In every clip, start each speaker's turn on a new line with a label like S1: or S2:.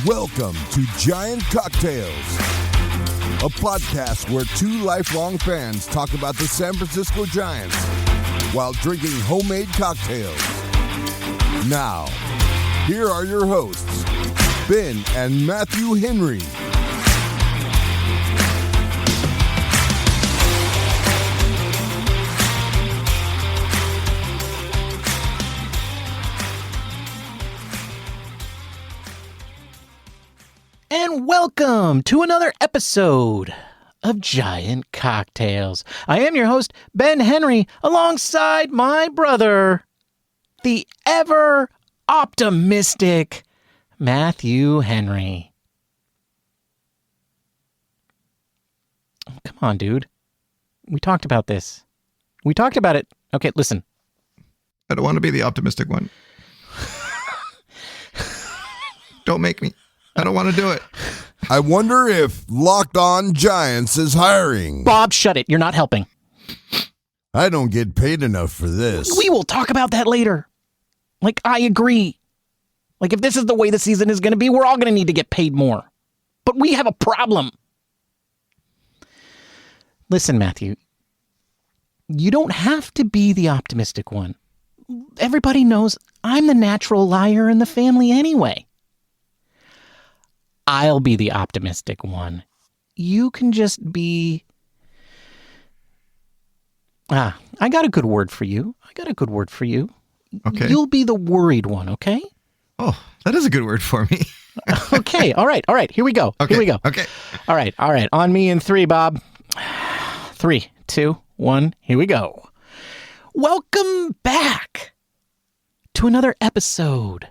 S1: Welcome to Giant Cocktails, a podcast where two lifelong fans talk about the San Francisco Giants while drinking homemade cocktails. Now, here are your hosts, Ben and Matthew Henry.
S2: And welcome to another episode of Giant Cocktails. I am your host, Ben Henry, alongside my brother, the ever-optimistic Matthew Henry. Come on, dude. We talked about this. We talked about it. Okay, listen.
S3: I don't want to be the optimistic one. Don't make me. I don't want to do it.
S1: I wonder if Locked On Giants is hiring.
S2: Bob, shut it. You're not helping.
S1: I don't get paid enough for this.
S2: We will talk about that later. Like, I agree. Like, if this is the way the season is going to be, we're all going to need to get paid more. But we have a problem. Listen, Matthew, you don't have to be the optimistic one. Everybody knows I'm the natural liar in the family anyway. I'll be the optimistic one. You can just be... I got a good word for you.
S3: Okay.
S2: You'll be the worried one, okay?
S3: Oh, that is a good word for me.
S2: Okay, all right. Here we go.
S3: Okay.
S2: Okay. All right. On me in 3, Bob. 3, 2, 1, here we go. Welcome back to another episode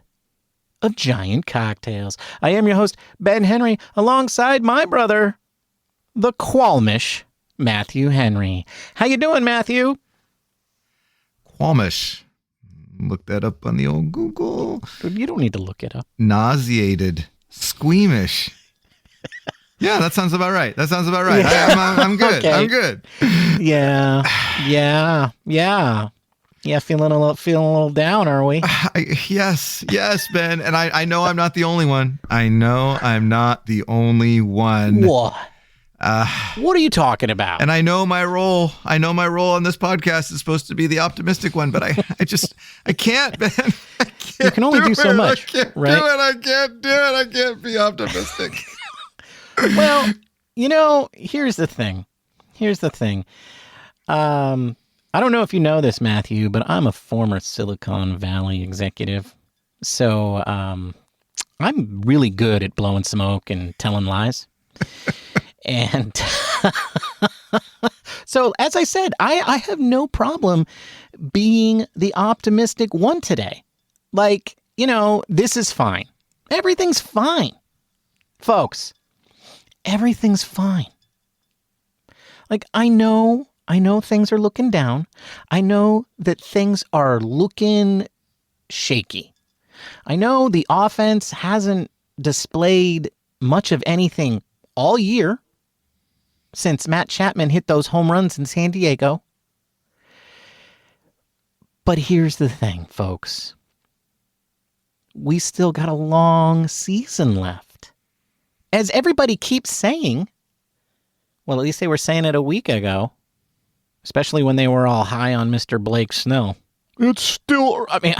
S2: of Giant Cocktails. I am your host, Ben Henry, alongside my brother, the Qualmish Matthew Henry. How you doing, Matthew?
S3: Qualmish. Look that up on the old Google.
S2: You don't need to look it up.
S3: Nauseated. Squeamish. Yeah, that sounds about right.
S2: Yeah.
S3: I'm good.
S2: Okay.
S3: I'm good.
S2: Yeah. Yeah, feeling a little down, are we?
S3: Yes, Ben. And I know I'm not the only one.
S2: What? What are you talking about?
S3: And I know my role on this podcast is supposed to be the optimistic one, but I can't, Ben.
S2: You can only do so much, right?
S3: I can't do it. I can't be optimistic.
S2: Well, here's the thing. I don't know if you know this, Matthew, but I'm a former Silicon Valley executive. So I'm really good at blowing smoke and telling lies. And so, as I said, I have no problem being the optimistic one today. Like, this is fine. Everything's fine. Folks, everything's fine. Like, I know things are looking down. I know that things are looking shaky. I know the offense hasn't displayed much of anything all year since Matt Chapman hit those home runs in San Diego. But here's the thing, folks. We still got a long season left. As everybody keeps saying, well, at least they were saying it a week ago, especially when they were all high on Mr. Blake Snell. It's still... sorry,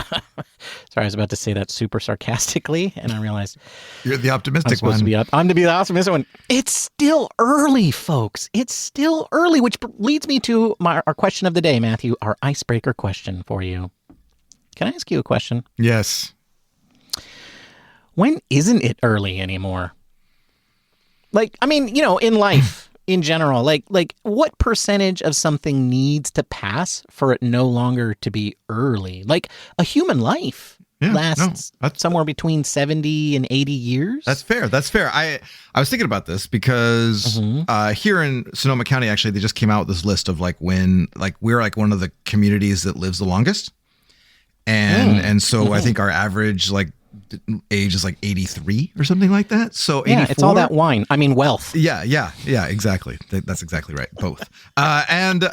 S2: I was about to say that super sarcastically, and I realized...
S3: You're the optimistic one.
S2: I'm to be the optimistic one. It's still early, folks. It's still early, which leads me to our question of the day, Matthew, our icebreaker question for you. Can I ask you a question?
S3: Yes.
S2: When isn't it early anymore? In life... In general, like what percentage of something needs to pass for it no longer to be early? Like a human life lasts somewhere between 70 and 80 years.
S3: That's fair. I was thinking about this because here in Sonoma County, actually, they just came out with this list of when we're one of the communities that lives the longest. And so I think our average age is 83 or something like that. So 84.
S2: Yeah, it's all that wine. Wealth.
S3: Yeah, exactly. That's exactly right. Both. And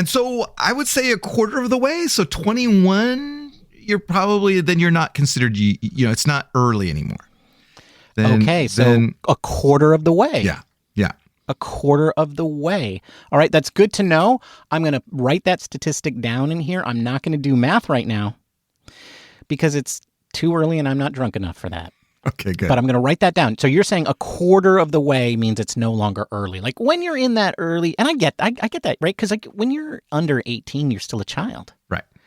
S3: so I would say a quarter of the way. So 21, you're not considered, it's not early anymore.
S2: Okay, so a quarter of the way.
S3: Yeah.
S2: A quarter of the way. All right, that's good to know. I'm going to write that statistic down in here. I'm not going to do math right now because it's too early and I'm not drunk enough for that.
S3: Okay, good.
S2: But I'm going to write that down. So you're saying a quarter of the way means it's no longer early. Like when you're in that early, and I get that, right? Because like when you're under 18, you're still a child.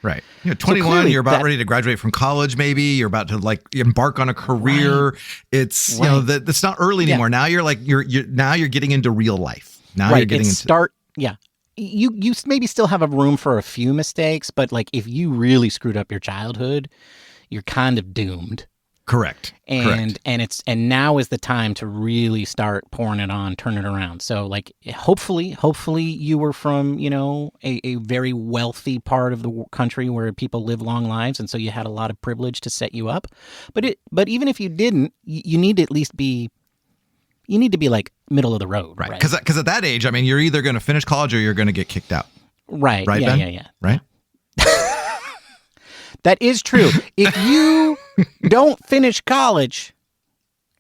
S3: Right. You're 21, you're about ready to graduate from college, maybe. You're about to like embark on a career. Right. It's, you know, that's not early anymore. Now you're like, you're getting into real life. Now you're getting into.
S2: Yeah. You maybe still have a room for a few mistakes, but like if you really screwed up your childhood, you're kind of doomed.
S3: Correct.
S2: And now is the time to really start pouring it on, turn it around. So like hopefully you were from, you know, a very wealthy part of the country where people live long lives, and so you had a lot of privilege to set you up. But even if you didn't, you need to at least be like middle of the road, right?
S3: Because at that age, I mean, you're either going to finish college or you're going to get kicked out.
S2: Right.
S3: Right,
S2: yeah,
S3: Ben?
S2: Yeah.
S3: Right?
S2: That is true. If you don't finish college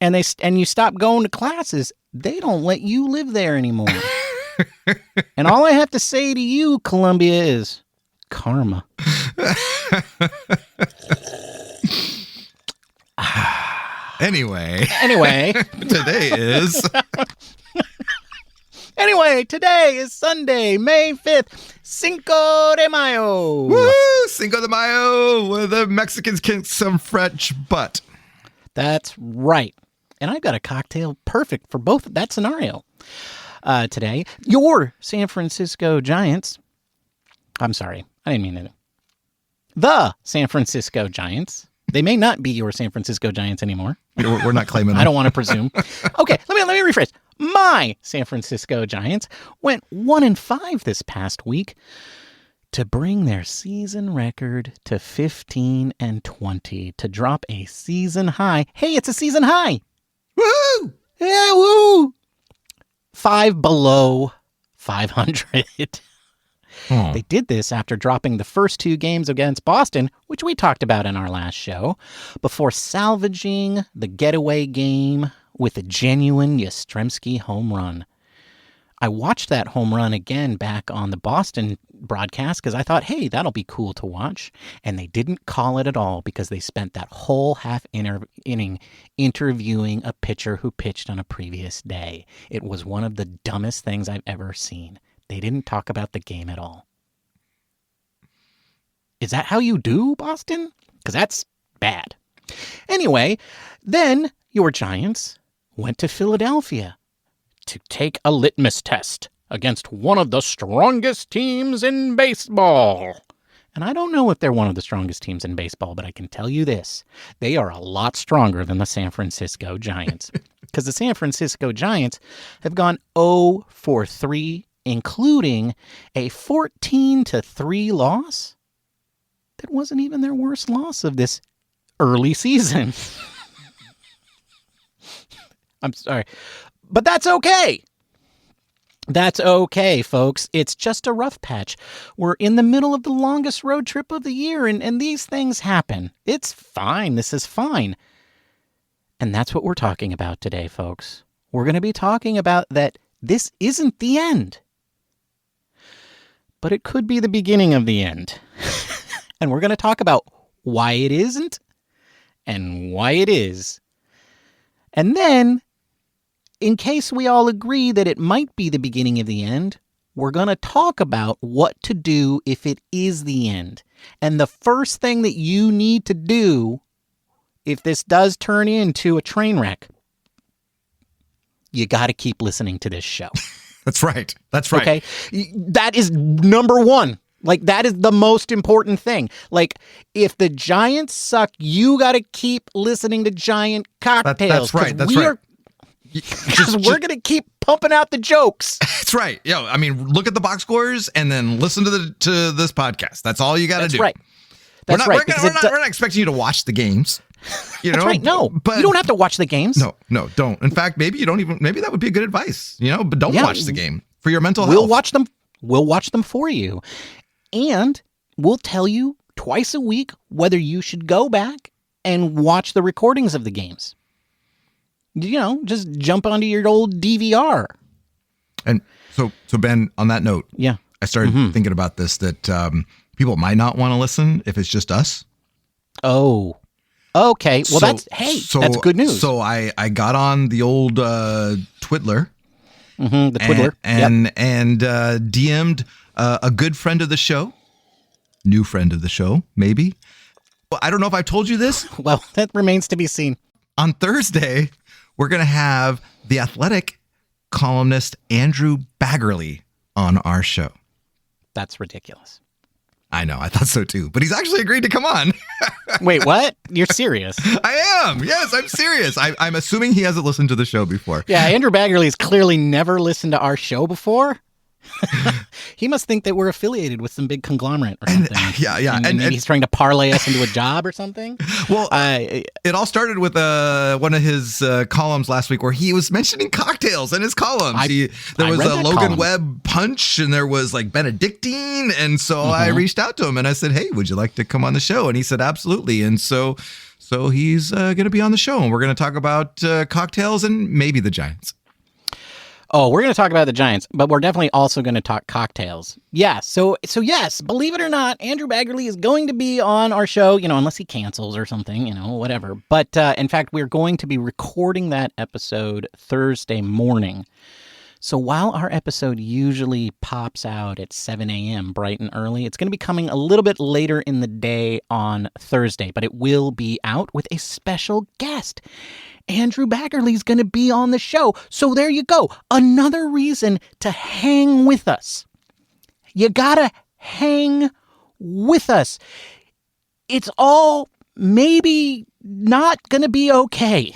S2: and you stop going to classes, they don't let you live there anymore. And all I have to say to you, Columbia, is karma.
S3: Anyway. Today is...
S2: Anyway, today is Sunday, May 5th, Cinco de Mayo.
S3: Woo! Cinco de Mayo, where the Mexicans kick some French butt.
S2: That's right. And I've got a cocktail perfect for both that scenario. Today, your San Francisco Giants. I'm sorry, I didn't mean it. The San Francisco Giants. They may not be your San Francisco Giants anymore.
S3: We're not claiming them.
S2: I don't want to presume. Okay, let me rephrase. My San Francisco Giants went 1-5 this past week to bring their season record to 15-20 to drop a season high. Hey, it's a season high.
S3: Woo!
S2: Yeah, woo! 5 below 500. They did this after dropping the first 2 games against Boston, which we talked about in our last show, before salvaging the getaway game with a genuine Yastrzemski home run. I watched that home run again back on the Boston broadcast because I thought, hey, that'll be cool to watch. And they didn't call it at all because they spent that whole half inning interviewing a pitcher who pitched on a previous day. It was one of the dumbest things I've ever seen. They didn't talk about the game at all. Is that how you do, Boston? Because that's bad. Anyway, then your Giants went to Philadelphia to take a litmus test against one of the strongest teams in baseball. And I don't know if they're one of the strongest teams in baseball, but I can tell you this. They are a lot stronger than the San Francisco Giants. Because the San Francisco Giants have gone 0-3, including a 14-3 loss. That wasn't even their worst loss of this early season. I'm sorry. But that's okay. That's okay, folks. It's just a rough patch. We're in the middle of the longest road trip of the year, and these things happen. It's fine. This is fine. And that's what we're talking about today, folks. We're going to be talking about that this isn't the end. But it could be the beginning of the end. And we're going to talk about why it isn't and why it is. And then, in case we all agree that it might be the beginning of the end, we're going to talk about what to do if it is the end. And the first thing that you need to do if this does turn into a train wreck, you got to keep listening to this show.
S3: That's right. That's right.
S2: Okay? That is number one. Like, that is the most important thing. Like, if the Giants suck, you got to keep listening to Giant Cocktails.
S3: That's right. That's right.
S2: Because we're going to keep pumping out the jokes.
S3: That's right. Yo, I mean, look at the box scores and then listen to this podcast. That's all you got to do.
S2: Right. That's right.
S3: We're not expecting you to watch the games. You know?
S2: That's right. No, but you don't have to watch the games.
S3: No, don't. In fact, maybe that would be a good advice, you know, but don't watch the game for your mental health.
S2: We'll watch them for you. And we'll tell you twice a week whether you should go back and watch the recordings of the games. Just jump onto your old DVR.
S3: And so Ben, on that note,
S2: Yeah.
S3: I started thinking about this, that people might not want to listen if it's just us.
S2: Oh, okay. Well, that's good news.
S3: So I got on the old Twiddler.
S2: The Twiddler.
S3: And DM'd a good friend of the show, new friend of the show, maybe. Well, I don't know if I've told you this.
S2: Well, that remains to be seen.
S3: On Thursday, we're going to have The Athletic columnist Andrew Baggerly on our show.
S2: That's ridiculous.
S3: I know. I thought so too. But he's actually agreed to come on.
S2: Wait, what? You're serious?
S3: I am. Yes, I'm serious. I'm assuming he hasn't listened to the show before.
S2: Yeah, Andrew Baggerly's clearly never listened to our show before. He must think that we're affiliated with some big conglomerate or something.
S3: Yeah.
S2: And maybe he's trying to parlay us into a job or something.
S3: Well, it all started with one of his columns last week where he was mentioning cocktails in his columns. There was a Logan column. Webb punch, and there was like Benedictine. And so I reached out to him and I said, hey, would you like to come on the show? And he said, absolutely. And so he's going to be on the show, and we're going to talk about cocktails and maybe the Giants.
S2: Oh, we're going to talk about the Giants, but we're definitely also going to talk cocktails. Yeah, so yes, believe it or not, Andrew Baggerly is going to be on our show, unless he cancels or something, whatever. But in fact, we're going to be recording that episode Thursday morning. So while our episode usually pops out at 7 a.m. bright and early, it's going to be coming a little bit later in the day on Thursday, but it will be out with a special guest. Andrew Baggerly's going to be on the show. So there you go. Another reason to hang with us. You got to hang with us. It's all maybe not going to be okay.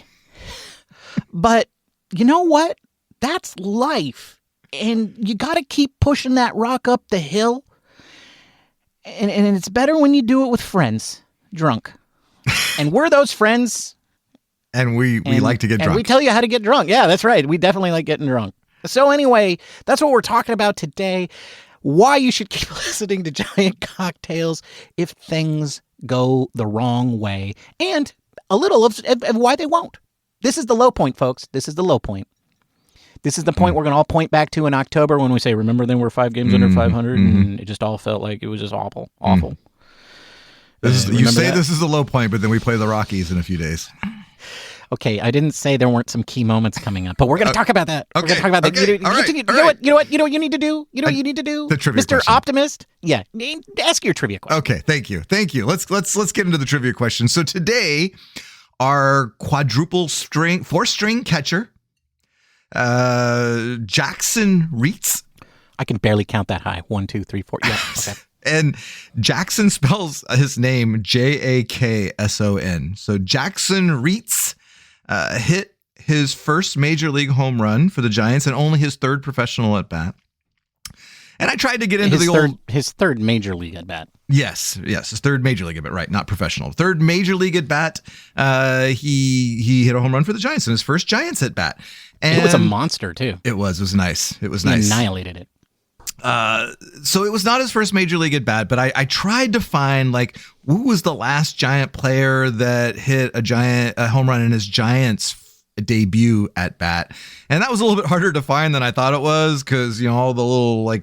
S2: But you know what? That's life. And you got to keep pushing that rock up the hill. And it's better when you do it with friends, drunk. And we're those friends.
S3: And we like to get drunk.
S2: And we tell you how to get drunk. Yeah, that's right. We definitely like getting drunk. So anyway, that's what we're talking about today. Why you should keep listening to Giant Cocktails if things go the wrong way. And a little of why they won't. This is the low point, folks. This is the low point. This is the point we're going to all point back to in October when we say, remember then we're 5 games under 500? And it just all felt like it was just awful.
S3: You say this is the low point, but then we play the Rockies in a few days.
S2: Okay, I didn't say there weren't some key moments coming up, but we're going to talk about that.
S3: Okay,
S2: we're going to talk about that. You know what you need to do? You know what you need to do?
S3: The trivia
S2: Mr.
S3: question.
S2: Optimist? Yeah, ask your trivia question.
S3: Okay, thank you. Let's get into the trivia question. So today, our four-string catcher, Jackson Reitz.
S2: I can barely count that high. 1, 2, 3, 4. Yeah, okay.
S3: And Jackson spells his name Jakson. So Jackson Reitz hit his first major league home run for the Giants and only his third professional at bat. And I tried to get into
S2: his third major league at bat.
S3: Yes, his third major league at bat, right? Not professional. Third major league at bat. He hit a home run for the Giants in his first Giants at bat. And
S2: it was a monster too.
S3: It was nice. He
S2: annihilated it.
S3: So it was not his first major league at bat, but I tried to find who was the last Giant player that hit a home run in his Giants debut at bat, and that was a little bit harder to find than I thought it was, because all the little the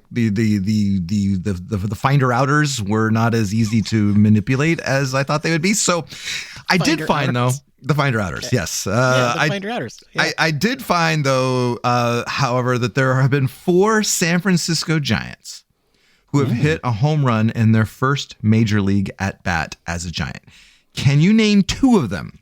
S3: finder outers were not as easy to manipulate as I thought they would be. So I did find though. The finder outers, okay. Yes.
S2: Finder outers. Yeah.
S3: I did find, though, however, that there have been 4 San Francisco Giants who have hit a home run in their first major league at bat as a Giant. Can you name 2 of them?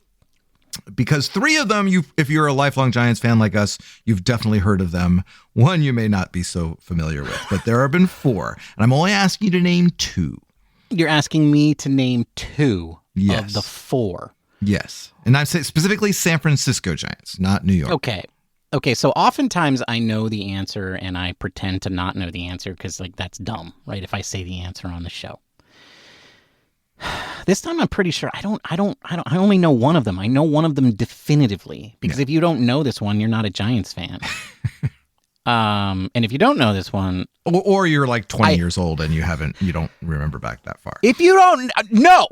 S3: Because 3 of them, if you're a lifelong Giants fan like us, you've definitely heard of them. 1 you may not be so familiar with, but there have been 4. And I'm only asking you to name 2.
S2: You're asking me to name 2 of the 4.
S3: Yes. And I'm saying specifically San Francisco Giants, not New York.
S2: Okay. So oftentimes I know the answer and I pretend to not know the answer because that's dumb, right? If I say the answer on the show. This time I'm pretty sure I only know one of them. I know one of them definitively because if you don't know this one, you're not a Giants fan. And if you don't know this one,
S3: or you're 20 years old and you don't remember back that far.
S2: If you don't know.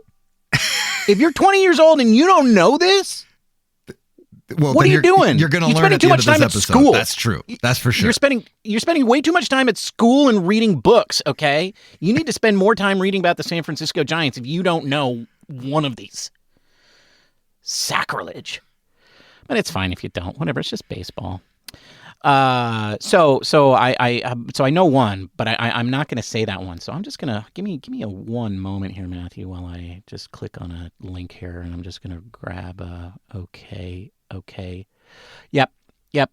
S2: If you're 20 years old and you don't know this,
S3: Well,
S2: what are you doing?
S3: You're going to learn
S2: spending
S3: at
S2: too
S3: the
S2: much
S3: end of
S2: time
S3: this
S2: at
S3: episode.
S2: school.
S3: That's true. That's for sure.
S2: You're spending way too much time at school and reading books, okay? You need to spend more time reading about the San Francisco Giants if you don't know one of these. Sacrilege. But it's fine if you don't. Whatever, it's just baseball. So I know one, but I'm not going to say that one. So I'm just going to give me a one moment here, Matthew, while I just click on a link here, and I'm just going to grab okay. Yep,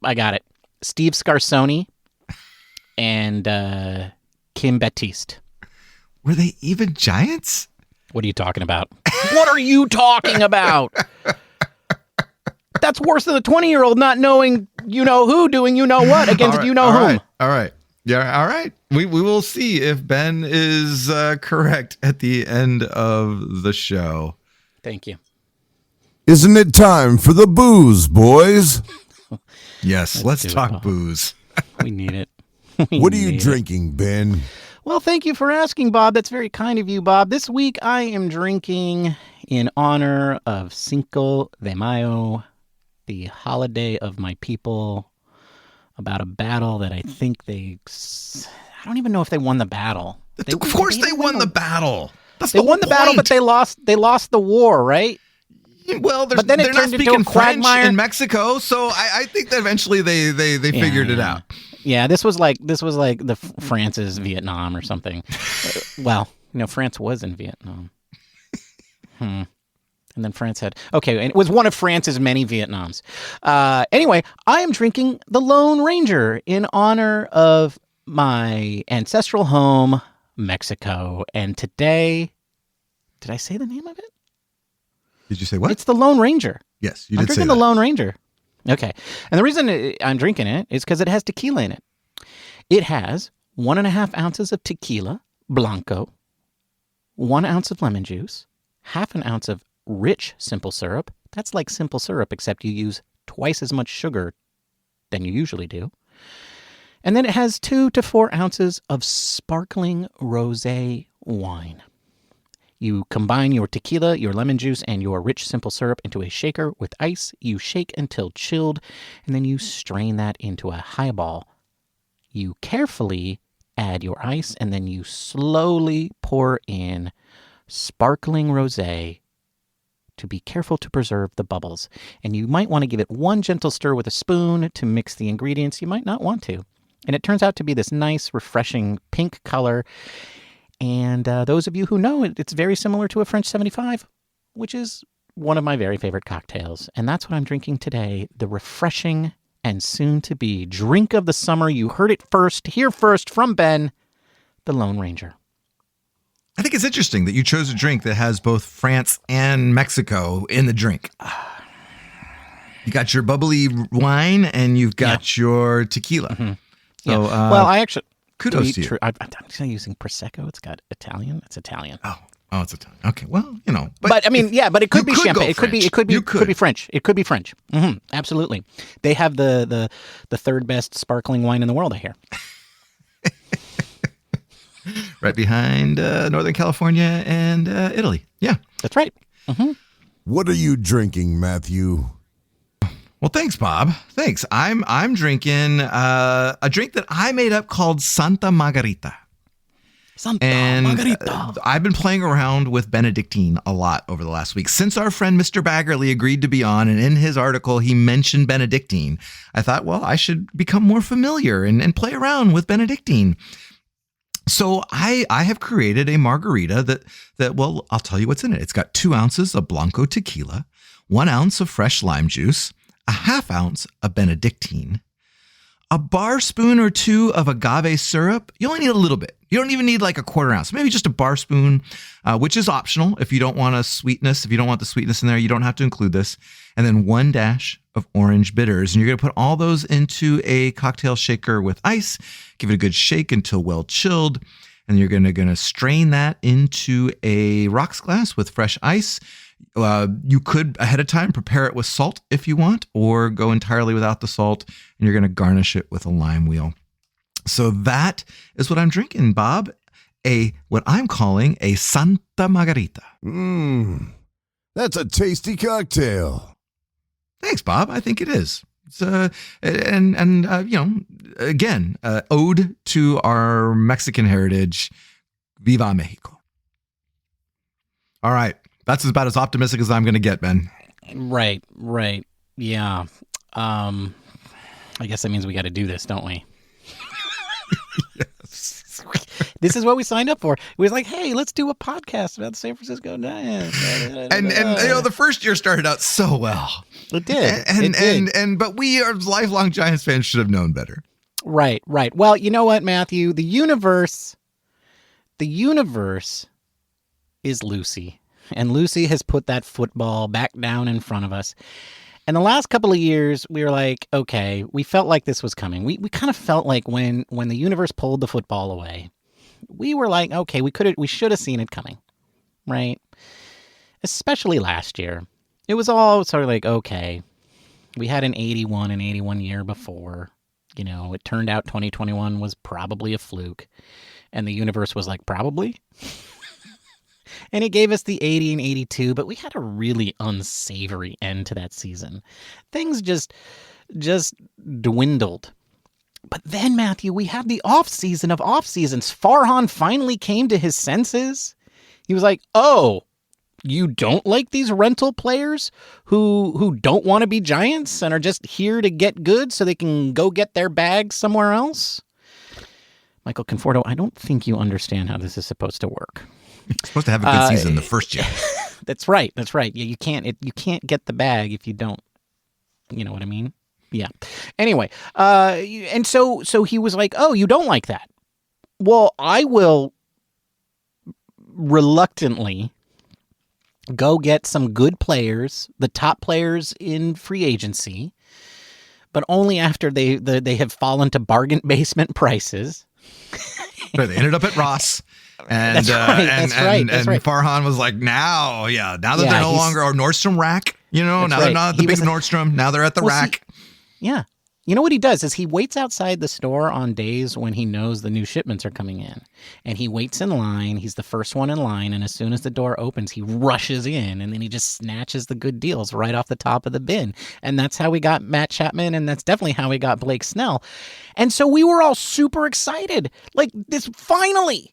S2: I got it. Steve Scarsoni and Kim Baptiste.
S3: Were they even Giants?
S2: What are you talking about? What are you talking about? That's worse than the 20-year-old not knowing you-know-who doing you-know-what against you-know-whom.
S3: All right. Yeah, all right. We will see if Ben is correct at the end of the show.
S2: Thank you.
S1: Isn't it time for the booze, boys?
S3: Yes, let's talk booze.
S2: We need it.
S1: What are you drinking, Ben?
S2: Well, thank you for asking, Bob. That's very kind of you, Bob. This week I am drinking in honor of Cinco de Mayo, the holiday of my people, about a battle that I think I don't even know if they won the battle.
S3: Of course they won the battle.
S2: They won the battle, but they lost the war, right?
S3: Well, they're not speaking French in Mexico, so I think that eventually they figured it out.
S2: Yeah, this was like the France's Vietnam or something. Well, France was in Vietnam. And then France had... Okay, and it was one of France's many Vietnams. Anyway, I am drinking the Lone Ranger in honor of my ancestral home, Mexico. And today... Did I say the name of it?
S3: Did you say what?
S2: It's the Lone Ranger.
S3: Yes, you did say that.
S2: I'm drinking the Lone Ranger. Okay. And the reason I'm drinking it is because it has tequila in it. It has 1.5 ounces of tequila, Blanco, 1 ounce of lemon juice, 1/2 ounce of rich simple syrup. That's like simple syrup, except you use twice as much sugar than you usually do. And then it has 2 to 4 ounces of sparkling rosé wine. You combine your tequila, your lemon juice, and your rich simple syrup into a shaker with ice. You shake until chilled, and then you strain that into a highball. You carefully add your ice, and then you slowly pour in sparkling rosé to be careful to preserve the bubbles. And you might want to give it one gentle stir with a spoon to mix the ingredients. You might not want to. And it turns out to be this nice, refreshing pink color. And those of you who know it, it's very similar to a French 75, which is one of my very favorite cocktails. And that's what I'm drinking today, the refreshing and soon-to-be drink of the summer. You heard it here first from Ben, the Lone Ranger.
S3: I think it's interesting that you chose a drink that has both France and Mexico in the drink. You got your bubbly wine and you've got your tequila.
S2: Mm-hmm.
S3: So,
S2: well, I actually...
S3: Kudos to you.
S2: I'm actually using Prosecco. It's got Italian. It's Italian.
S3: Oh, it's Italian. Okay, well,
S2: But I mean, but it could be champagne. It could be French. It could be French. Mm-hmm, absolutely. They have the third best sparkling wine in the world, I hear.
S3: Right behind Northern California and Italy. Yeah,
S2: that's right. Mm-hmm.
S1: What are you drinking, Matthew?
S3: Well, thanks, Bob. Thanks. I'm drinking a drink that I made up called Santa Margarita. Margarita. I've been playing around with Benedictine a lot over the last week. Since our friend Mr. Baggerly agreed to be on, and in his article he mentioned Benedictine, I thought, well, I should become more familiar and play around with Benedictine. So I have created a margarita that, well, I'll tell you what's in it. It's got 2 ounces of Blanco Tequila, 1 ounce of fresh lime juice, 1/2 ounce of Benedictine, a bar spoon or 2 of agave syrup. You only need a little bit. You don't even need like a 1/4 ounce, maybe just a bar spoon, which is optional. If you don't want the sweetness in there, you don't have to include this. And then 1 dash of orange bitters. And you're going to put all those into a cocktail shaker with ice, give it a good shake until well chilled. And you're going to strain that into a rocks glass with fresh ice. You could ahead of time prepare it with salt if you want, or go entirely without the salt, and you're going to garnish it with a lime wheel. So that is what I'm drinking, Bob. What I'm calling a Santa Margarita.
S1: That's a tasty cocktail.
S3: Thanks, Bob. I think it is. It's again, ode to our Mexican heritage. Viva Mexico. All right. That's about as optimistic as I'm going to get, Ben.
S2: Right. Yeah. I guess that means we got to do this, don't we?
S3: Yes.
S2: This is what we signed up for. It was like, hey, let's do a podcast about the San Francisco Giants.
S3: And the first year started out so well.
S2: It did.
S3: But we are lifelong Giants fans should have known better.
S2: Right. Well, you know what, Matthew? The universe is Lucy. And Lucy has put that football back down in front of us. And the last couple of years, we were like, okay, we felt like this was coming. We kind of felt like when the universe pulled the football away, we were like, okay, we should have seen it coming, right? Especially last year. It was all sort of like, okay, we had an 81 year before. You know, it turned out 2021 was probably a fluke. And the universe was like, probably? And it gave us the 80 and 82, but we had a really unsavory end to that season. Things just dwindled. But then, Matthew, we had the off-season of off-seasons. Farhan finally came to his senses. He was like, oh, you don't like these rental players who don't want to be Giants and are just here to get good so they can go get their bags somewhere else? Michael Conforto, I don't think you understand how this is supposed to work.
S3: You're supposed to have a good season the first year. That's
S2: right. Yeah, you can't get the bag if you don't. You know what I mean? Yeah. Anyway, and so he was like, "Oh, you don't like that? Well, I will reluctantly go get some good players, the top players in free agency, but only after they have fallen to bargain basement prices."
S3: They ended up at Ross. And
S2: that's right.
S3: Farhan was like, now that they're no longer our Nordstrom rack, now they're not at the big Nordstrom. Now they're at the rack.
S2: Yeah. You know what he does is he waits outside the store on days when he knows the new shipments are coming in. And he waits in line. He's the first one in line. And as soon as the door opens, he rushes in. And then he just snatches the good deals right off the top of the bin. And that's how we got Matt Chapman. And that's definitely how we got Blake Snell. And so we were all super excited. Like this, finally,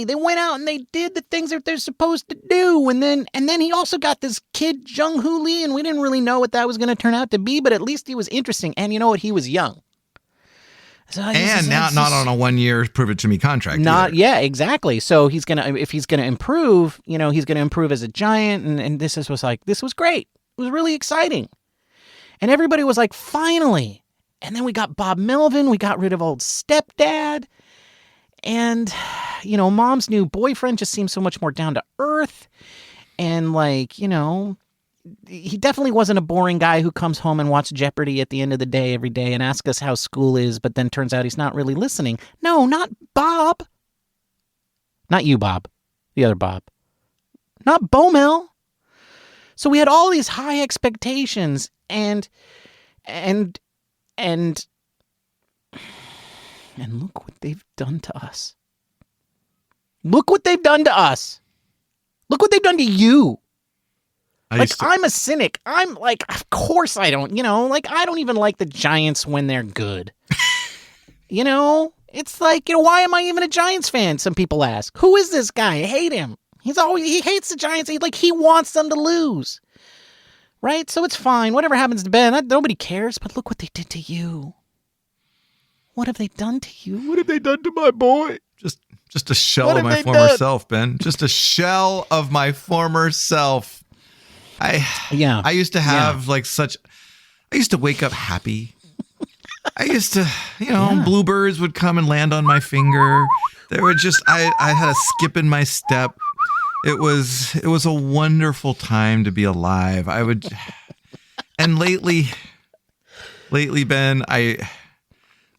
S2: they went out and they did the things that they're supposed to do. And then he also got this kid, Jung-Hoo Lee, and we didn't really know what that was going to turn out to be, but at least he was interesting. And you know what? He was young. So
S3: not on a 1-year prove it to me contract.
S2: Yeah, exactly. So if he's gonna improve, he's gonna improve as a Giant. And this was great. It was really exciting. And everybody was like, finally. And then we got Bob Melvin. We got rid of old stepdad. And, mom's new boyfriend just seems so much more down to earth. And he definitely wasn't a boring guy who comes home and watches Jeopardy at the end of the day every day and asks us how school is, but then turns out he's not really listening. No, not Bob. Not you, Bob. The other Bob. Not Bomel. So we had all these high expectations and look what they've done to us. Look what they've done to us. Look what they've done to you. I'm a cynic. I'm like, of course I don't, I don't even like the Giants when they're good. It's like, why am I even a Giants fan? Some people ask. Who is this guy? I hate him. He hates the Giants. He wants them to lose. Right? So it's fine. Whatever happens to Ben, nobody cares. But look what they did to you. What have they done to you? What have they done to my boy?
S3: Just a shell of my former self, Ben. Just a shell of my former self. I used to have I used to wake up happy. I used to, bluebirds would come and land on my finger. They were I had a skip in my step. It was a wonderful time to be alive. And lately, Ben,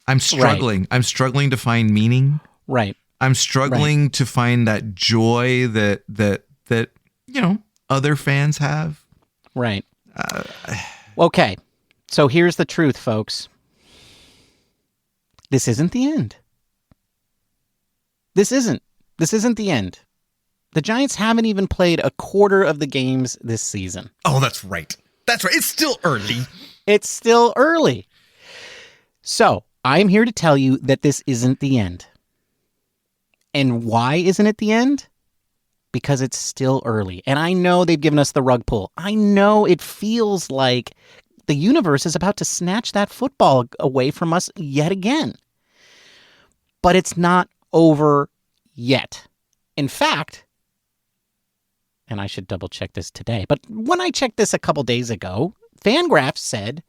S3: I'm struggling. Right. I'm struggling to find meaning.
S2: Right.
S3: I'm struggling to find that joy that other fans have.
S2: Right. Okay. So here's the truth, folks. This isn't the end. This isn't the end. The Giants haven't even played a quarter of the games this season.
S3: Oh, that's right. That's right. It's still early.
S2: It's still early. So I'm here to tell you that this isn't the end. And why isn't it the end? Because it's still early. And I know they've given us the rug pull. I know it feels like the universe is about to snatch that football away from us yet again. But it's not over yet. In fact, and I should double check this today, but when I checked this a couple days ago, Fangraphs said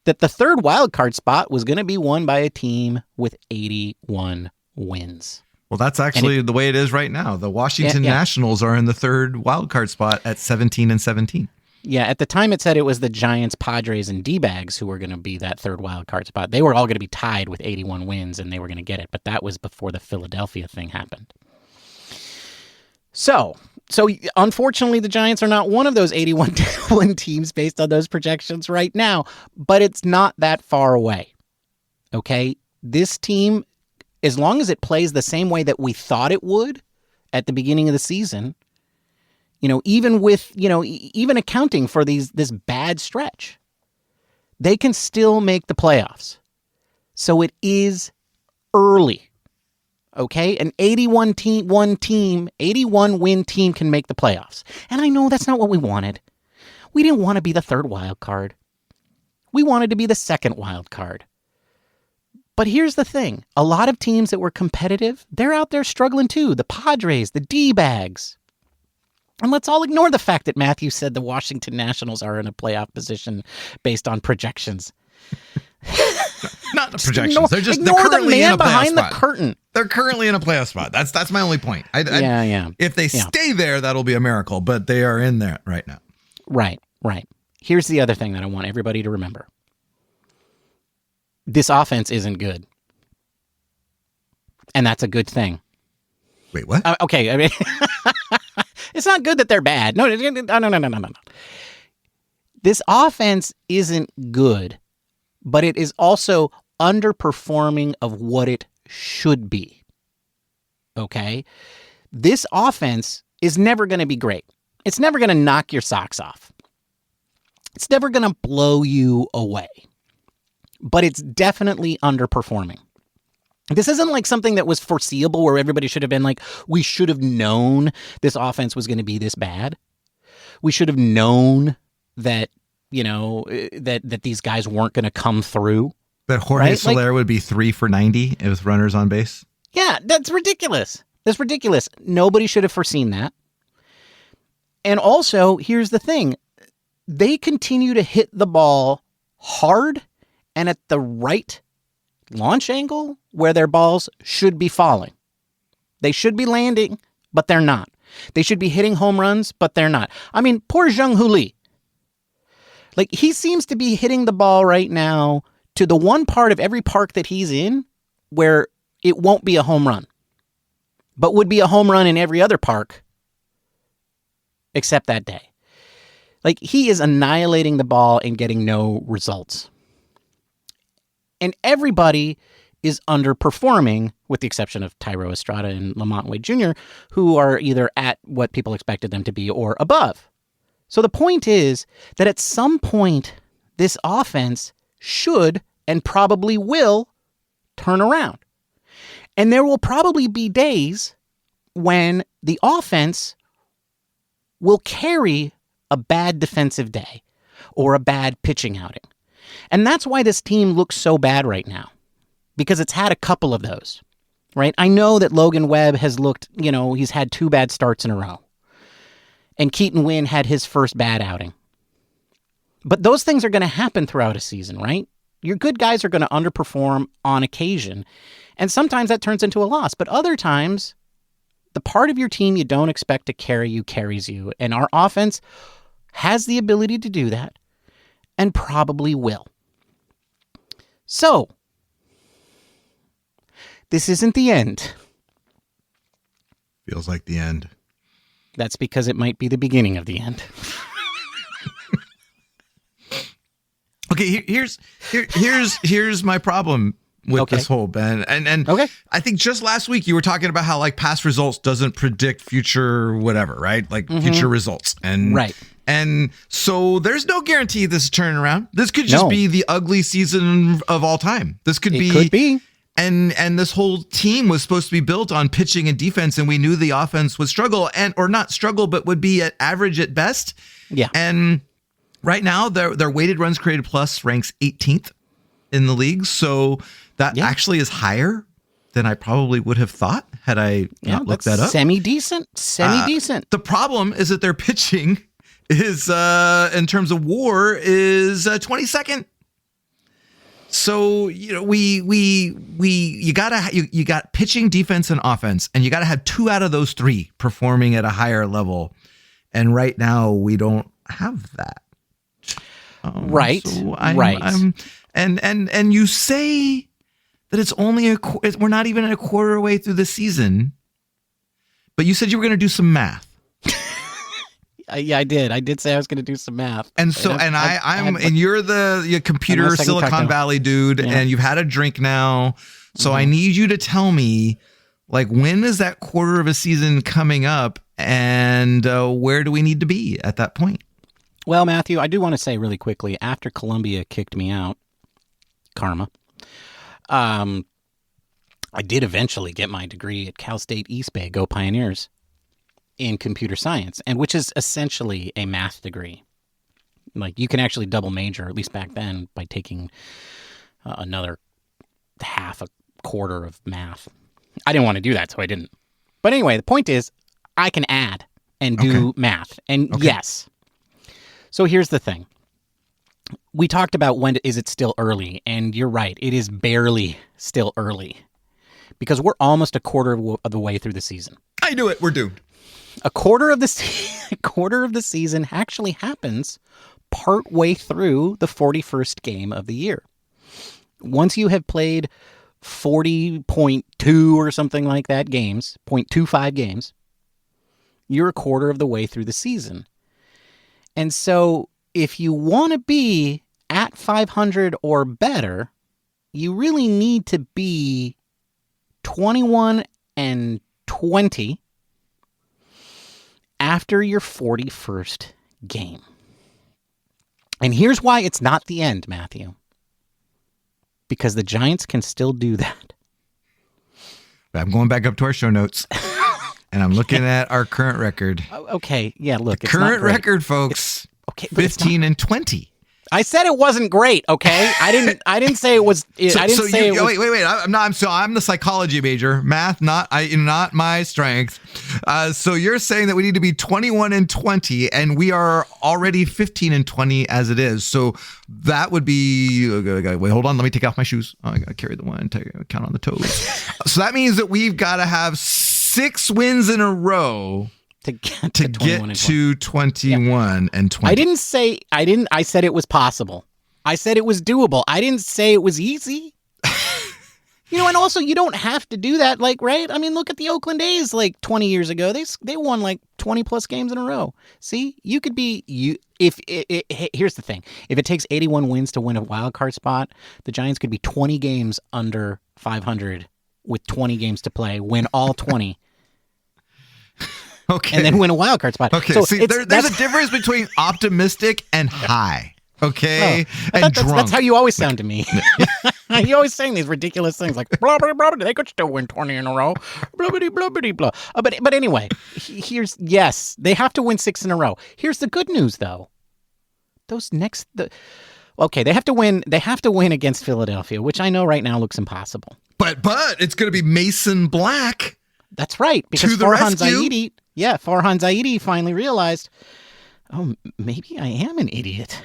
S2: that the third wildcard spot was going to be won by a team with 81 wins.
S3: Well, that's actually the way it is right now. The Washington Nationals are in the third wildcard spot at 17-17.
S2: Yeah, at the time it said it was the Giants, Padres, and D-bags who were going to be that third wildcard spot. They were all going to be tied with 81 wins, and they were going to get it. But that was before the Philadelphia thing happened. So unfortunately, the Giants are not one of those 81 win teams based on those projections right now. But it's not that far away. Okay? This team, as long as it plays the same way that we thought it would at the beginning of the season, even with, even accounting for this bad stretch, they can still make the playoffs. So it is early. Okay? An 81 win team can make the playoffs. And I know that's not what we wanted. We didn't want to be the third wild card. We wanted to be the second wild card. But here's the thing. A lot of teams that were competitive, they're out there struggling too. The Padres, the D-bags. And let's all ignore the fact that Matthew said the Washington Nationals are in a playoff position based on projections.
S3: Not the projections. They're
S2: ignore
S3: currently
S2: the man
S3: in a playoff
S2: behind
S3: spot.
S2: the curtain.
S3: They're currently in a playoff spot. That's my only point. If they stay there, that'll be a miracle. But they are in there right now.
S2: Right. Here's the other thing that I want everybody to remember. This offense isn't good. And that's a good thing.
S3: Wait, what?
S2: Okay, I mean, it's not good that they're bad. No. This offense isn't good, but it is also underperforming of what it should be. Okay? This offense is never going to be great. It's never going to knock your socks off. It's never going to blow you away. But it's definitely underperforming. This isn't like something that was foreseeable where everybody should have been like, we should have known this offense was going to be this bad. We should have known that, that these guys weren't going to come through.
S3: That Jorge Soler would be 3 for 90 with runners on base.
S2: Yeah, that's ridiculous. That's ridiculous. Nobody should have foreseen that. And also, here's the thing. They continue to hit the ball hard and at the right launch angle where their balls should be falling. They should be landing, but they're not. They should be hitting home runs, but they're not. I mean, poor Jung-Hoo Lee. Like, he seems to be hitting the ball right now to the one part of every park that he's in where it won't be a home run, but would be a home run in every other park except that day. Like, he is annihilating the ball and getting no results. And everybody is underperforming, with the exception of Tyro Estrada and Lamont Wade Jr., who are either at what people expected them to be or above. So the point is that at some point, this offense should and probably will turn around. And there will probably be days when the offense will carry a bad defensive day or a bad pitching outing. And that's why this team looks so bad right now, because it's had a couple of those, right? I know that Logan Webb has looked, he's had 2 bad starts in a row. And Keaton Wynn had his first bad outing. But those things are going to happen throughout a season, right? Your good guys are going to underperform on occasion. And sometimes that turns into a loss. But other times, the part of your team you don't expect to carry you carries you. And our offense has the ability to do that and probably will. So, this isn't the end.
S3: Feels like the end.
S2: That's because it might be the beginning of the end.
S3: Okay, here's my problem with this whole, Ben. And
S2: okay.
S3: I think just last week you were talking about how like past results doesn't predict future whatever, right? Like future results. And
S2: right.
S3: And so there's no guarantee this is turning around. This could just be the ugly season of all time. This could be.
S2: Could be.
S3: And this whole team was supposed to be built on pitching and defense, and we knew the offense would struggle, or not struggle, but would be at average at best.
S2: Yeah.
S3: And right now, their weighted runs created plus ranks 18th in the league, so that actually is higher than I probably would have thought had I not looked that up.
S2: Semi-decent.
S3: The problem is that their pitching is, in terms of WAR, is 22nd. So, you know, you got pitching, defense, and offense, and you got to have 2 out of those 3 performing at a higher level. And right now, we don't have that.
S2: Right.
S3: And you say that it's only we're not even a quarter way through the season, but you said you were going to do some math.
S2: Yeah, I did. I did say I was going to do some math.
S3: And so, and you're the computer Silicon Valley dude, and you've had a drink now. So I need you to tell me, like, when is that quarter of a season coming up, and where do we need to be at that point?
S2: Well, Matthew, I do want to say really quickly, after Columbia kicked me out, karma, I did eventually get my degree at Cal State East Bay, go Pioneers, in computer science, and which is essentially a math degree. Like, you can actually double major, at least back then, by taking another half a quarter of math. I didn't want to do that, so I didn't. But anyway, the point is, I can add and do math. And yes. So here's the thing. We talked about when is it still early, and you're right. It is barely still early because we're almost a quarter of the way through the season.
S3: I knew it. We're doomed.
S2: A quarter of the season actually happens partway through the 41st game of the year. Once you have played 40.2 or something like that games, 0.25 games, you're a quarter of the way through the season. And so if you want to be at 500 or better, you really need to be 21-20 after your 41st game. And here's why it's not the end, Matthew. Because the Giants can still do that.
S3: I'm going back up to our show notes, and I'm looking at our current record.
S2: Okay, yeah, look.
S3: The current record, folks, 15-20.
S2: I said it wasn't great. Okay, I didn't say it was. Wait. I'm the psychology major. Math, not my strength.
S3: So you're saying that we need to be 21-20, and we are already 15-20 as it is. So that would be. Wait, hold on. Let me take off my shoes. I gotta carry the one. Count on the toes. So that means that we've got to have 6 wins in a row to get to 21 and 20.
S2: I said it was possible. I said it was doable. I didn't say it was easy. And also you don't have to do that, like, right? I mean, look at the Oakland A's like 20 years ago. They won like 20 plus games in a row. See, you could be here's the thing. If it takes 81 wins to win a wild card spot, the Giants could be 20 games under 500 with 20 games to play, win all 20.
S3: Okay.
S2: And then win a wild card spot.
S3: Okay.
S2: So
S3: see, there's a difference between optimistic and high. Okay.
S2: And drunk. That's how you always sound to me. You're always saying these ridiculous things like, blah, blah, blah, they could still win 20 in a row. Blah, blah, blah, blah, blah. But anyway, yes, they have to win 6 in a row. Here's the good news, though. They have to win. They have to win against Philadelphia, which I know right now looks impossible.
S3: But it's going to be Mason Black.
S2: That's right. Because Farhan Zaidi finally realized, maybe I am an idiot.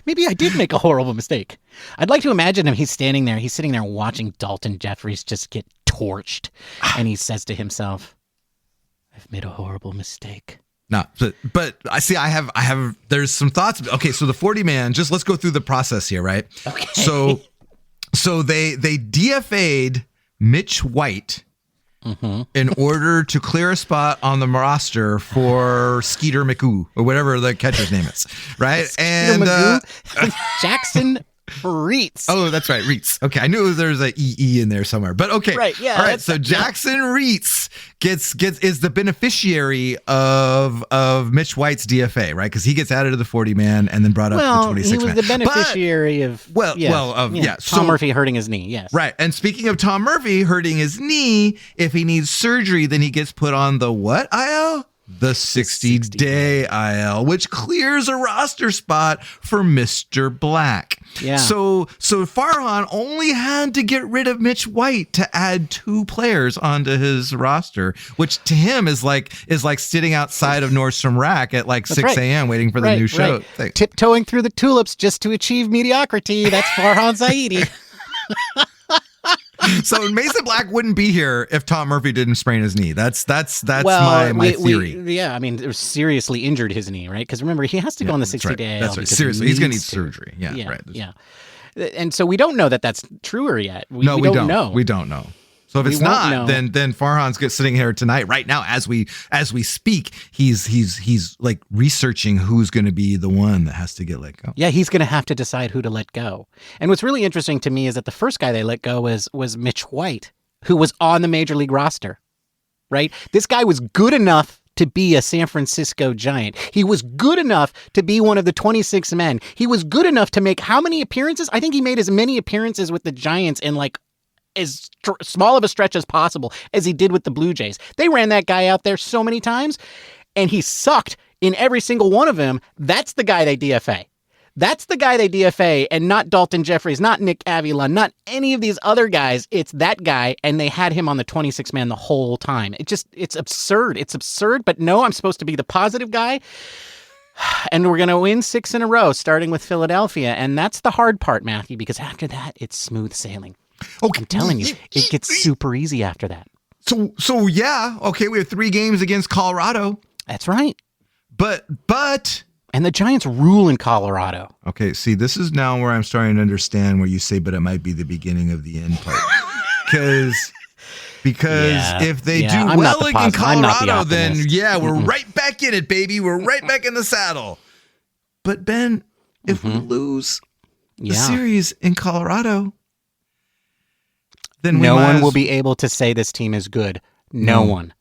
S2: Maybe I did make a horrible mistake. I'd like to imagine him. He's sitting there watching Dalton Jeffries just get torched. And he says to himself, I've made a horrible mistake.
S3: No, but I see, I have, there's some thoughts. Okay. So the 40-man, just let's go through the process here, right?
S2: Okay.
S3: So they DFA'd Mitch White in order to clear a spot on the roster for Skeeter McGoo or whatever the catcher's name is, right?
S2: Jackson Reitz.
S3: Oh, that's right, Reitz. Okay, I knew there's a EE in there somewhere, but okay.
S2: Right, yeah.
S3: All right, so Jackson Reitz is the beneficiary of Mitch White's DFA, right? Because he gets added to the 40-man and then brought up to the 26-man.
S2: He was the beneficiary of Tom Murphy hurting his knee. Yes,
S3: right. And speaking of Tom Murphy hurting his knee, if he needs surgery, then he gets put on the what IL? The 60-day IL, which clears a roster spot for Mr. Black.
S2: Yeah.
S3: So Farhan only had to get rid of Mitch White to add 2 players onto his roster, which to him is like sitting outside of Nordstrom Rack at like 6 a.m. waiting for the new show.
S2: Right. Tiptoeing through the tulips just to achieve mediocrity. That's Farhan Zaidi.
S3: So Mason Black wouldn't be here if Tom Murphy didn't sprain his knee. That's my theory.
S2: It was seriously injured his knee, right? Because remember, he has to go on the 60-day.
S3: That's right. Seriously, he's going to need surgery. Yeah, right.
S2: Yeah. And so we don't know that that's truer yet. We don't know.
S3: We don't know. So if it's not, then Farhan's sitting here tonight, right now, as we speak, he's like researching who's going to be the one that has to get let go.
S2: Yeah, he's going to have to decide who to let go. And what's really interesting to me is that the first guy they let go was Mitch White, who was on the major league roster, right? This guy was good enough to be a San Francisco Giant. He was good enough to be one of the 26 men. He was good enough to make how many appearances? I think he made as many appearances with the Giants in like as small of a stretch as possible as he did with the Blue Jays. They ran that guy out there so many times, and he sucked in every single one of them. That's the guy they DFA. That's the guy they DFA, and not Dalton Jeffries, not Nick Avila, not any of these other guys. It's that guy, and they had him on the 26-man the whole time. It's absurd. It's absurd, but no, I'm supposed to be the positive guy. And we're going to win 6 in a row, starting with Philadelphia. And that's the hard part, Matthew, because after that, it's smooth sailing.
S3: Okay.
S2: I'm telling you, it gets super easy after that.
S3: So yeah, okay, we have 3 games against Colorado.
S2: That's right.
S3: But
S2: and the Giants rule in Colorado.
S3: Okay, see, this is now where I'm starting to understand where you say, but it might be the beginning of the end part. Because if they do well in Colorado, then we're right back in it, baby. We're right back in the saddle. But Ben, if we lose the series in Colorado, then
S2: no one will be able to say this team is good. No one.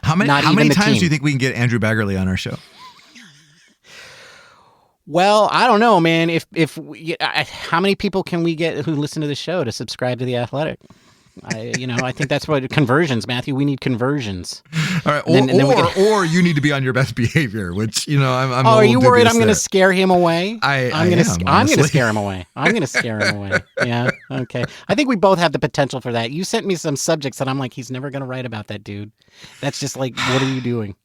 S3: How many times do you think we can get Andrew Baggerly on our show?
S2: Well, I don't know, man. How many people can we get who listen to the show to subscribe to The Athletic? I think that's what conversions, Matthew. We need conversions.
S3: All right, or you need to be on your best behavior, which I'm.
S2: Oh, are you worried I'm going to scare him away?
S3: I'm going
S2: to scare him away. I'm going to scare him away. Yeah. Okay. I think we both have the potential for that. You sent me some subjects that I'm like, he's never going to write about that, dude. That's just like, what are you doing?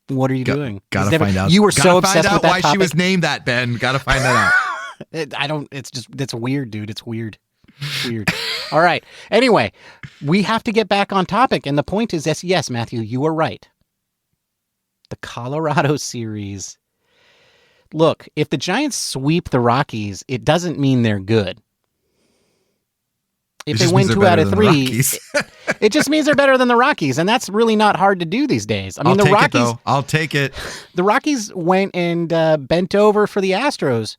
S2: What are you doing?
S3: Gotta find out.
S2: You were so obsessed with that
S3: why she was named that, Ben. Gotta find that out.
S2: It's weird, dude. It's weird. Weird. All right. Anyway, we have to get back on topic. And the point is, yes, Matthew, you were right. The Colorado series. Look, if the Giants sweep the Rockies, it doesn't mean they're good. If they win 2 out of 3, it just means they're better than the Rockies. And that's really not hard to do these days. I mean, the Rockies.
S3: I'll take it.
S2: The Rockies went and bent over for the Astros,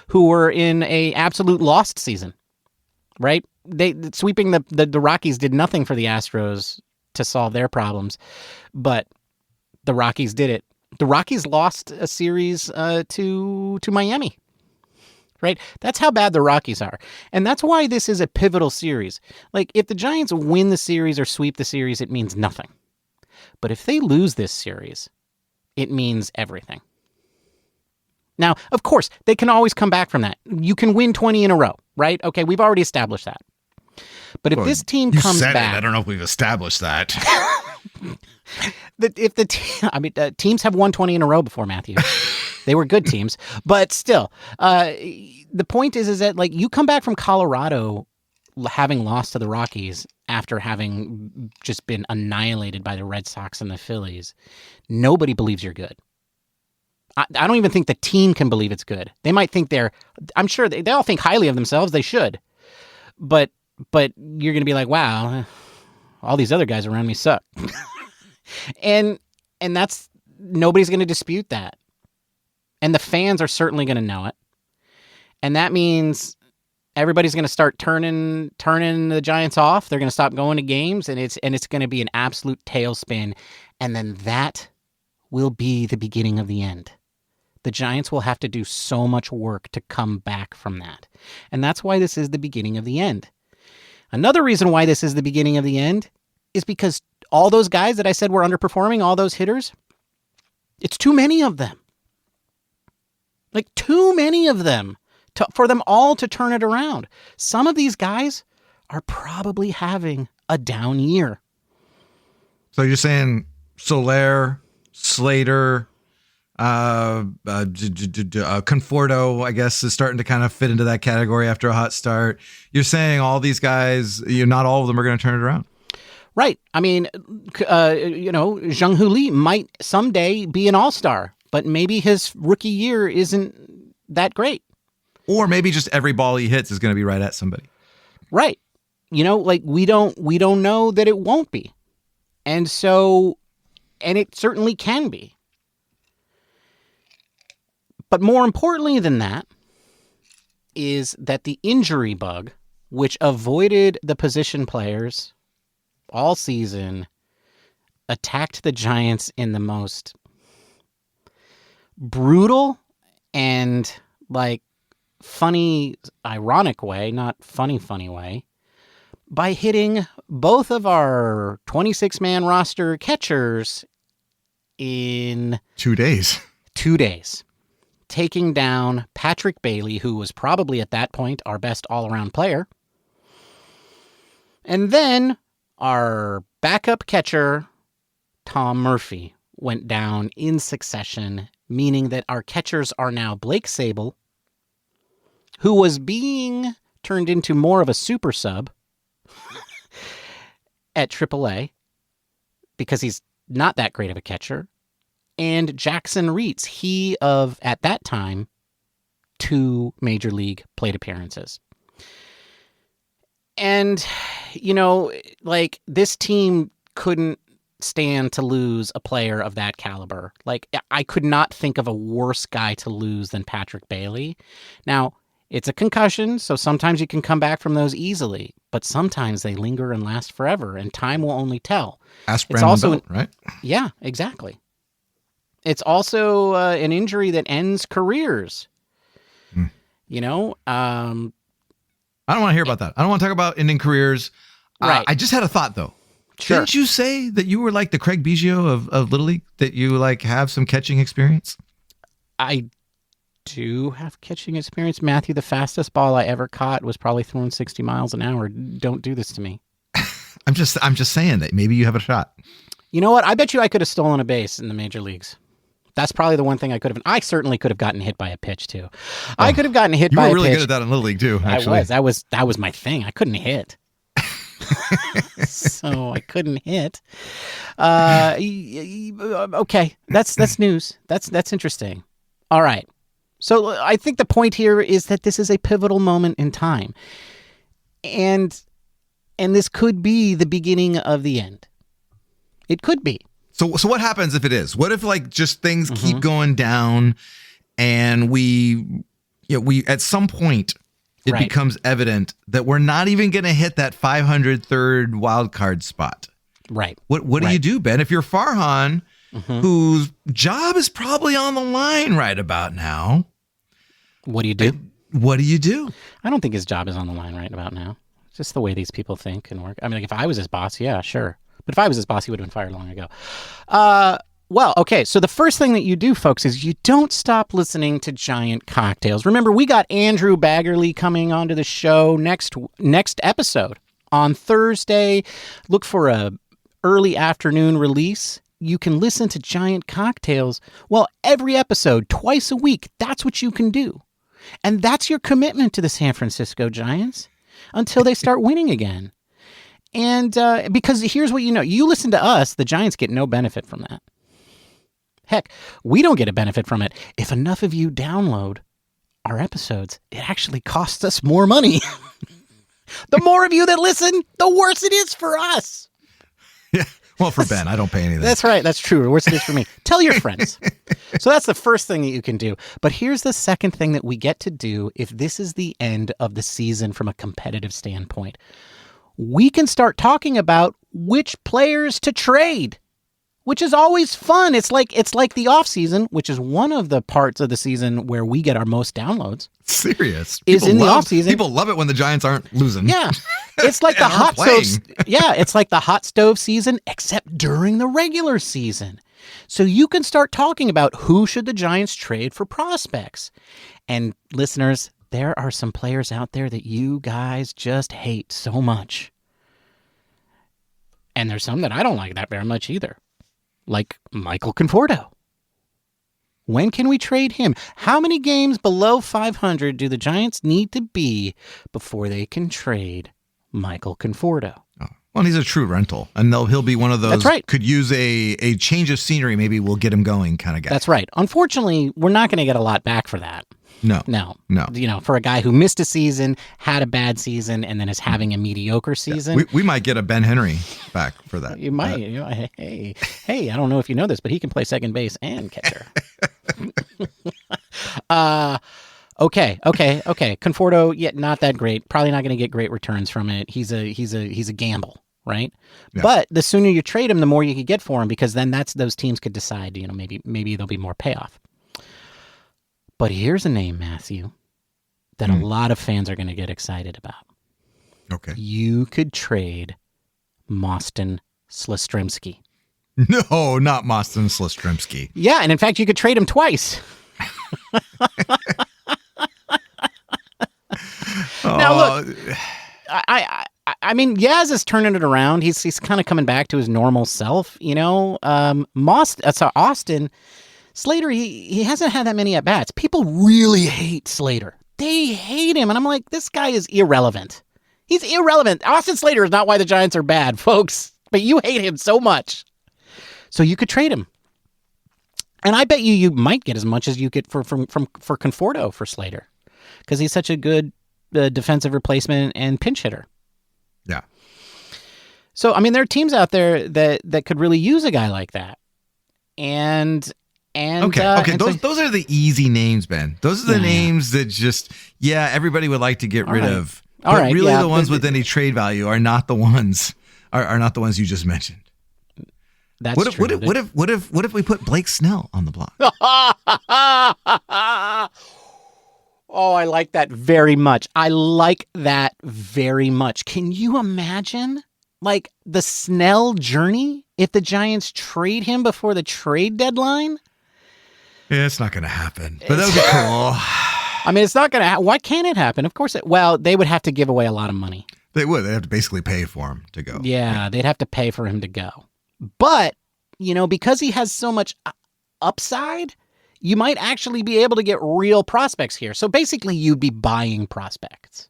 S2: who were in a absolute lost season. Right? Sweeping the Rockies did nothing for the Astros to solve their problems, but the Rockies did it. The Rockies lost a series to Miami. Right? That's how bad the Rockies are. And that's why this is a pivotal series. Like, if the Giants win the series or sweep the series, it means nothing. But if they lose this series, it means everything. Now, of course, they can always come back from that. You can win 20 in a row, right? Okay, we've already established that. But if this team comes back...
S3: I don't know if we've established that.
S2: Teams have won 20 in a row before, Matthew. They were good teams. But still, the point is that like you come back from Colorado having lost to the Rockies after having just been annihilated by the Red Sox and the Phillies. Nobody believes you're good. I don't even think the team can believe it's good. They might think I'm sure they all think highly of themselves. They should. But you're going to be like, wow, all these other guys around me suck. and that's, nobody's going to dispute that. And the fans are certainly going to know it. And that means Everybody's going to start turning the Giants off. They're going to stop going to games, and it's going to be an absolute tailspin. And then that will be the beginning of the end. The Giants will have to do so much work to come back from that. And that's why this is the beginning of the end. Another reason why this is the beginning of the end is because all those guys that I said were underperforming, all those hitters, it's too many of them. Like, too many of them for them all to turn it around. Some of these guys are probably having a down year.
S3: So you're saying Soler, Slater, Conforto, I guess, is starting to kind of fit into that category after a hot start. You're saying all these guys, not all of them are going to turn it around.
S2: Right. I mean, Jung-Hoo Lee might someday be an all-star, but maybe his rookie year isn't that great.
S3: Or maybe just every ball he hits is going to be right at somebody.
S2: Right. We don't know that it won't be. And it certainly can be. But more importantly than that is that the injury bug, which avoided the position players all season, attacked the Giants in the most brutal and funny, ironic way, not funny way, by hitting both of our 26-man roster catchers in
S3: 2 days.
S2: 2 days. Taking down Patrick Bailey, who was probably at that point our best all-around player. And then our backup catcher, Tom Murphy, went down in succession, meaning that our catchers are now Blake Sable, who was being turned into more of a super sub at AAA because he's not that great of a catcher, and Jackson Reitz, he of, at that time, 2 major league plate appearances. And, this team couldn't stand to lose a player of that caliber. I could not think of a worse guy to lose than Patrick Bailey. Now, it's a concussion, so sometimes you can come back from those easily, but sometimes they linger and last forever, and time will only tell.
S3: Ask Brandon Belt, right?
S2: Yeah, exactly. It's also an injury that ends careers.
S3: I don't want to hear about that. I don't want to talk about ending careers.
S2: Right.
S3: I just had a thought, though.
S2: Sure.
S3: Didn't you say that you were like the Craig Biggio of Little League, that you have some catching experience?
S2: I do have catching experience. Matthew, the fastest ball I ever caught was probably throwing 60 miles an hour. Don't do this to me.
S3: I'm just saying that maybe you have a shot.
S2: You know what? I bet you I could have stolen a base in the major leagues. That's probably the one thing I could have. I certainly could have gotten hit by a pitch too. I could have gotten hit by a pitch.
S3: You were really good at that in Little League too, actually.
S2: I was. That was my thing. I couldn't hit. So I couldn't hit. Okay. That's news. That's interesting. All right. So I think the point here is that this is a pivotal moment in time. And this could be the beginning of the end. It could be.
S3: So what happens if it is? What if just things keep going down, and we at some point it becomes evident that we're not even going to hit that 503rd wild card spot?
S2: Right.
S3: What do you do, Ben? If you're Farhan, whose job is probably on the line right about now,
S2: what do you do?
S3: What do you do?
S2: I don't think his job is on the line right about now. It's just the way these people think and work. I mean, if I was his boss, yeah, sure. But if I was his boss, he would have been fired long ago. Well, okay, so the first thing that you do, folks, is you don't stop listening to Giant Cocktails. Remember, we got Andrew Baggerly coming onto the show next episode on Thursday. Look for a early afternoon release. You can listen to Giant Cocktails, well, every episode, twice a week. That's what you can do. And that's your commitment to the San Francisco Giants until they start winning again. And because here's what you listen to us, the Giants get no benefit from that. Heck, we don't get a benefit from it. If enough of you download our episodes, it actually costs us more money. The more of you that listen, the worse it is for us.
S3: Yeah. Well, for Ben, I don't pay anything.
S2: That's right. That's true. The worse it is for me. Tell your friends. So that's the first thing that you can do. But here's the second thing that we get to do if this is the end of the season from a competitive standpoint. We can start talking about which players to trade, which is always fun. It's like the off season, which is one of the parts of the season where we get our most downloads.
S3: Serious.
S2: Is in the off season.
S3: People love it when the Giants aren't losing.
S2: Yeah. It's like the hot stove. Yeah, it's like the hot stove season, except during the regular season. So you can start talking about who should the Giants trade for prospects. And listeners, there are some players out there that you guys just hate so much. And there's some that I don't like that very much either. Like Michael Conforto. When can we trade him? How many games below 500 do the Giants need to be before they can trade Michael Conforto?
S3: Oh. Well, he's a true rental, and he'll be one of those.
S2: That's right.
S3: Could use a change of scenery. Maybe we'll get him going kind of guy.
S2: That's right. Unfortunately, we're not going to get a lot back for that.
S3: No.
S2: You know, for a guy who missed a season, had a bad season, and then is having a mediocre season.
S3: Yeah. We might get a Ben Henry back for that.
S2: You might. You know, hey, I don't know if you know this, but he can play second base and catcher. Okay. Conforto, not that great. Probably not going to get great returns from it. He's a gamble, right? Yeah. But the sooner you trade him, the more you could get for him, because then those teams could decide, you know, maybe there'll be more payoff. But here's a name, Matthew, that a lot of fans are going to get excited about.
S3: Okay.
S2: You could trade Mostyn Slastrimsky.
S3: No, not Mostyn Slastrimsky.
S2: Yeah, and in fact, you could trade him twice. Now, look, I mean, Yaz is turning it around. He's kind of coming back to his normal self, you know. Austin Slater, he hasn't had that many at-bats. People really hate Slater. They hate him, and I'm like, this guy is irrelevant. He's irrelevant. Austin Slater is not why the Giants are bad, folks, but you hate him so much. So you could trade him. And I bet you might get as much as you get for Conforto for Slater, because he's such a good defensive replacement and pinch hitter.
S3: Yeah.
S2: So, I mean, there are teams out there that could really use a guy like that. And those are the easy names, Ben. Those are the names that just, everybody would like to get rid of. But really the ones with any trade value are not the ones you just mentioned. That's
S3: true. What if we put Blake Snell on the block?
S2: Oh, I like that very much. Can you imagine, like, the Snell journey if the Giants trade him before the trade deadline?
S3: Yeah, it's not going to happen. But that would be cool.
S2: I mean, it's not going to. Why can't it happen? Of course. They would have to give away a lot of money.
S3: They would. They'd have to basically pay for him to go.
S2: Yeah, they'd have to pay for him to go. But, you know, because he has so much upside, you might actually be able to get real prospects here. So basically, you'd be buying prospects,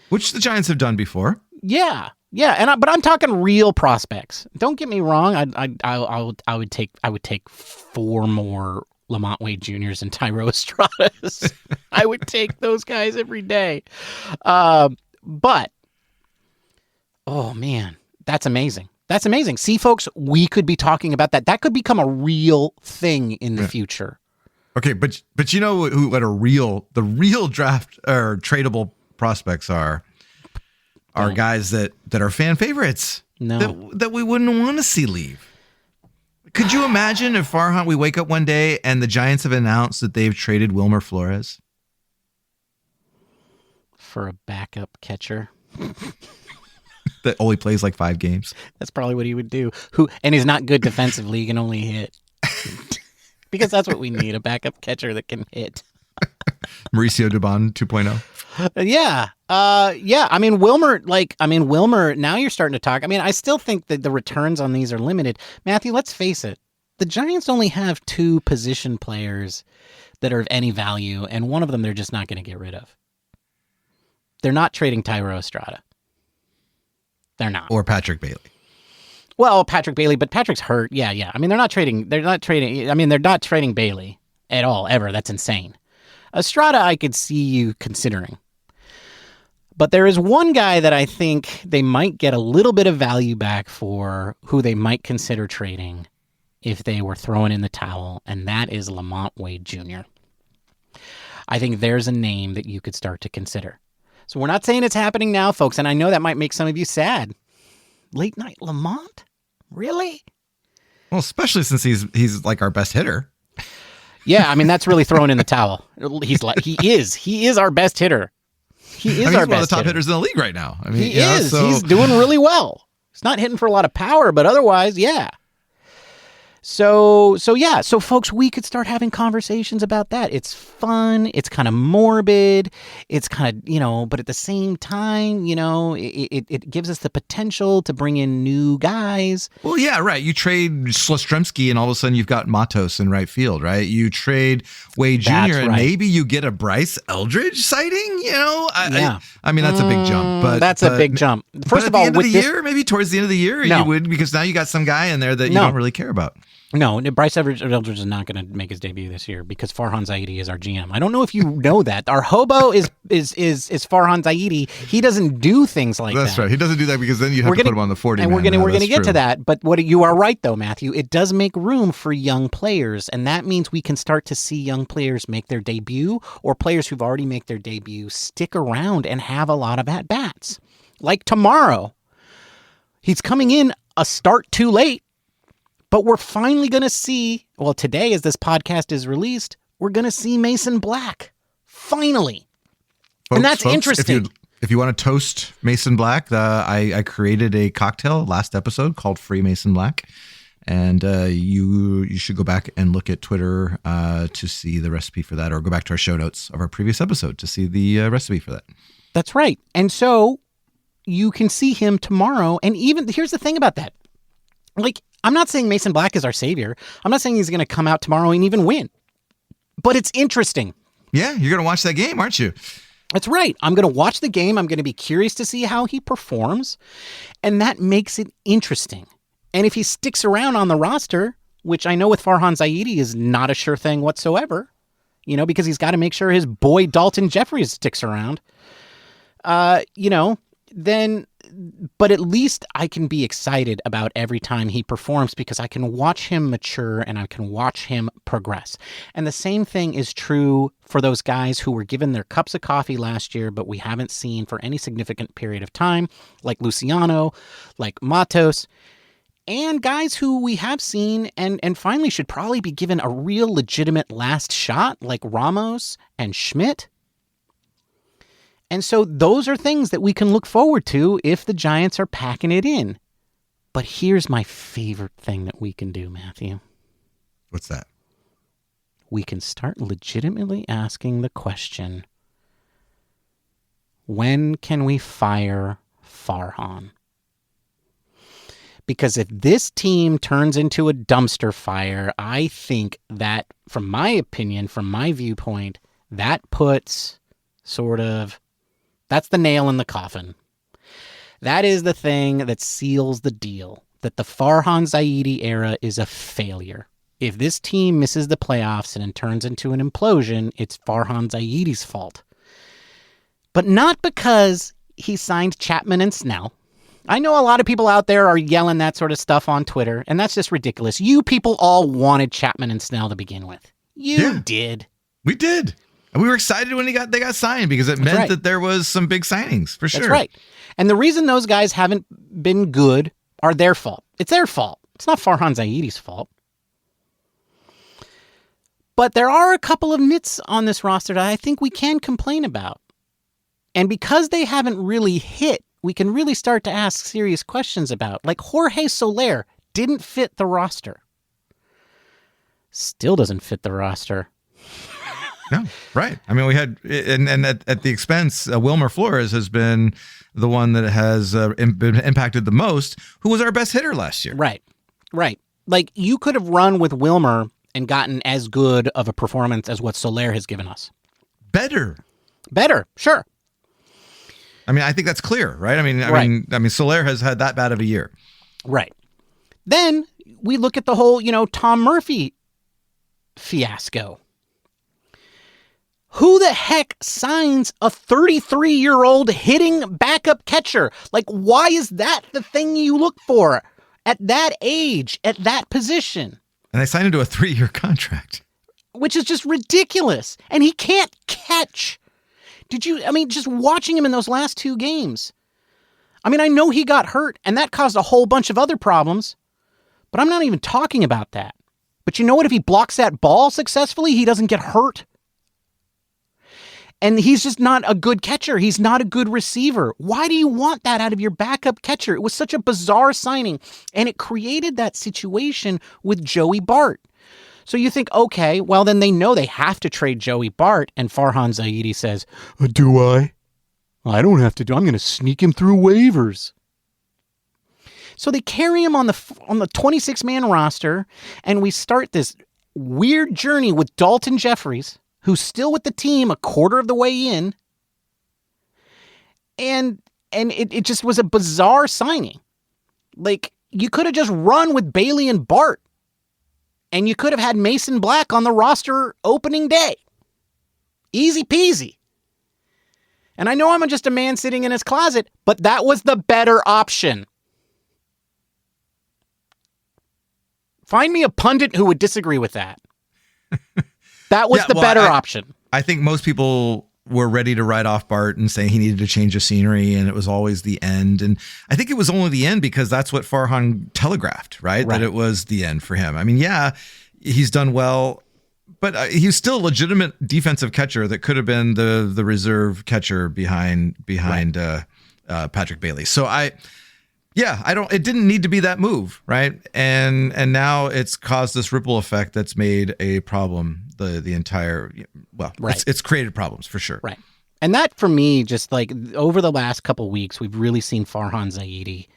S3: which the Giants have done before.
S2: Yeah, but I'm talking real prospects. Don't get me wrong. I would take 4 more Lamont Wade Jr.'s and Tyro Estradas. I would take those guys every day. But, oh man, that's amazing. That's amazing. See, folks, we could be talking about that. That could become a real thing in the future.
S3: Okay, but you know what the real draft or tradable prospects are guys that are fan favorites.
S2: No.
S3: That we wouldn't want to see leave. Could you imagine if Farhan, we wake up one day and the Giants have announced that they've traded Wilmer Flores
S2: for a backup catcher
S3: that only plays like 5 games?
S2: That's probably what he would do. And he's not good defensively. He can only hit. Because that's what we need, a backup catcher that can hit.
S3: Mauricio Dubon 2.0.
S2: Yeah. I mean, Wilmer, now you're starting to talk. I mean, I still think that the returns on these are limited. Matthew, let's face it. The Giants only have 2 position players that are of any value, and one of them they're just not going to get rid of. They're not trading Tyro Estrada. They're not.
S3: Or Patrick Bailey.
S2: Well, Patrick Bailey, but Patrick's hurt. Yeah. I mean, they're not trading Bailey at all, ever. That's insane. Estrada, I could see you considering. But there is one guy that I think they might get a little bit of value back for, who they might consider trading, if they were throwing in the towel, and that is Lamont Wade Jr. I think there's a name that you could start to consider. So we're not saying it's happening now, folks, and I know that might make some of you sad. Late night Lamont? Really?
S3: Well, especially since he's like our best hitter.
S2: Yeah, I mean, that's really throwing in the towel. He is our best hitter. He's one of
S3: the top hitters in the league right now. I mean,
S2: he is. He's doing really well. He's not hitting for a lot of power, but otherwise, yeah. So folks, we could start having conversations about that. It's fun. It's kind of morbid. It's kind of, but at the same time, it gives us the potential to bring in new guys.
S3: Well, yeah, right. You trade Slostrzemski and all of a sudden you've got Matos in right field, right? You trade Wade Jr. and maybe you get a Bryce Eldridge sighting,
S2: Yeah.
S3: I mean, that's a big jump. But
S2: that's a big jump. First of all,
S3: at the end of the year, maybe towards the end of the year, you would, because now you got some guy in there that you don't really care about.
S2: No, Bryce Eldridge is not going to make his debut this year because Farhan Zaidi is our GM. I don't know if you know that. Our hobo is Farhan Zaidi. He doesn't do things like that.
S3: That's right. He doesn't do that because then you have to put him on the 40
S2: and
S3: man.
S2: We're going to get to that. But you are right, though, Matthew. It does make room for young players, and that means we can start to see young players make their debut or players who've already made their debut stick around and have a lot of at-bats. Like tomorrow. He's coming in a start too late. But we're finally going to see, well, today as this podcast is released, we're going to see Mason Black. Finally. And that's interesting.
S3: If you want to toast Mason Black, I created a cocktail last episode called Free Mason Black. And you should go back and look at Twitter to see the recipe for that, or go back to our show notes of our previous episode to see the recipe for that. That's
S2: right. And so you can see him tomorrow. And even here's the thing about that. Like, I'm not saying Mason Black is our savior. I'm not saying he's going to come out tomorrow and even win. But it's interesting.
S3: Yeah, you're going to watch that game, aren't you?
S2: That's right. I'm going to watch the game. I'm going to be curious to see how he performs. And that makes it interesting. And if he sticks around on the roster, which I know with Farhan Zaidi is not a sure thing whatsoever, because he's got to make sure his boy Dalton Jeffries sticks around, then... But at least I can be excited about every time he performs because I can watch him mature and I can watch him progress. And the same thing is true for those guys who were given their cups of coffee last year, but we haven't seen for any significant period of time, like Luciano, like Matos, and guys who we have seen and finally should probably be given a real legitimate last shot, like Ramos and Schmidt. And so those are things that we can look forward to if the Giants are packing it in. But here's my favorite thing that we can do, Matthew.
S3: What's that?
S2: We can start legitimately asking the question, when can we fire Farhan? Because if this team turns into a dumpster fire, I think that, from my opinion, from my viewpoint, that puts that's the nail in the coffin. That is the thing that seals the deal, that the Farhan Zaidi era is a failure. If this team misses the playoffs and it turns into an implosion, it's Farhan Zaidi's fault. But not because he signed Chapman and Snell. I know a lot of people out there are yelling that sort of stuff on Twitter, and that's just ridiculous. You people all wanted Chapman and Snell to begin with. You did.
S3: We did. And we were excited when they got signed because it meant that there was some big signings, for sure.
S2: That's right. And the reason those guys haven't been good are their fault. It's their fault. It's not Farhan Zaidi's fault. But there are a couple of nits on this roster that I think we can complain about. And because they haven't really hit, we can really start to ask serious questions about. Like Jorge Soler didn't fit the roster. Still doesn't fit the roster.
S3: No, right. I mean, we had, and at the expense, Wilmer Flores has been the one that has been impacted the most, who was our best hitter last year.
S2: Right. Like, you could have run with Wilmer and gotten as good of a performance as what Soler has given us.
S3: Better,
S2: sure.
S3: I mean, I think that's clear, right? I mean, Soler has had that bad of a year.
S2: Right. Then we look at the whole, Tom Murphy fiasco. Who the heck signs a 33-year-old hitting backup catcher? Like, why is that the thing you look for at that age, at that position?
S3: And they signed him to a 3-year contract.
S2: Which is just ridiculous. And he can't catch. Just watching him in those last 2 games. I mean, I know he got hurt, and that caused a whole bunch of other problems. But I'm not even talking about that. But you know what? If he blocks that ball successfully, he doesn't get hurt. And he's just not a good catcher. He's not a good receiver. Why do you want that out of your backup catcher? It was such a bizarre signing, and it created that situation with Joey Bart. So you think, okay, well, then they know they have to trade Joey Bart, and Farhan Zaidi says, do I? I don't have to I'm going to sneak him through waivers. So they carry him on the 26-man roster, and we start this weird journey with Dalton Jeffries, who's still with the team a quarter of the way in. And it just was a bizarre signing. Like, you could have just run with Bailey and Bart, and you could have had Mason Black on the roster opening day. Easy peasy. And I know I'm just a man sitting in his closet, but that was the better option. Find me a pundit who would disagree with that. That was the better option.
S3: I think most people were ready to write off Bart and say he needed to change the scenery, and it was always the end. And I think it was only the end because that's what Farhan telegraphed, right? That it was the end for him. I mean, yeah, he's done well, but he's still a legitimate defensive catcher that could have been the reserve catcher behind Patrick Bailey. So it didn't need to be that move, right? And now it's caused this ripple effect that's made a problem. It's created problems for sure.
S2: Right. And that for me, just like over the last couple weeks, we've really seen Farhan Zaidi.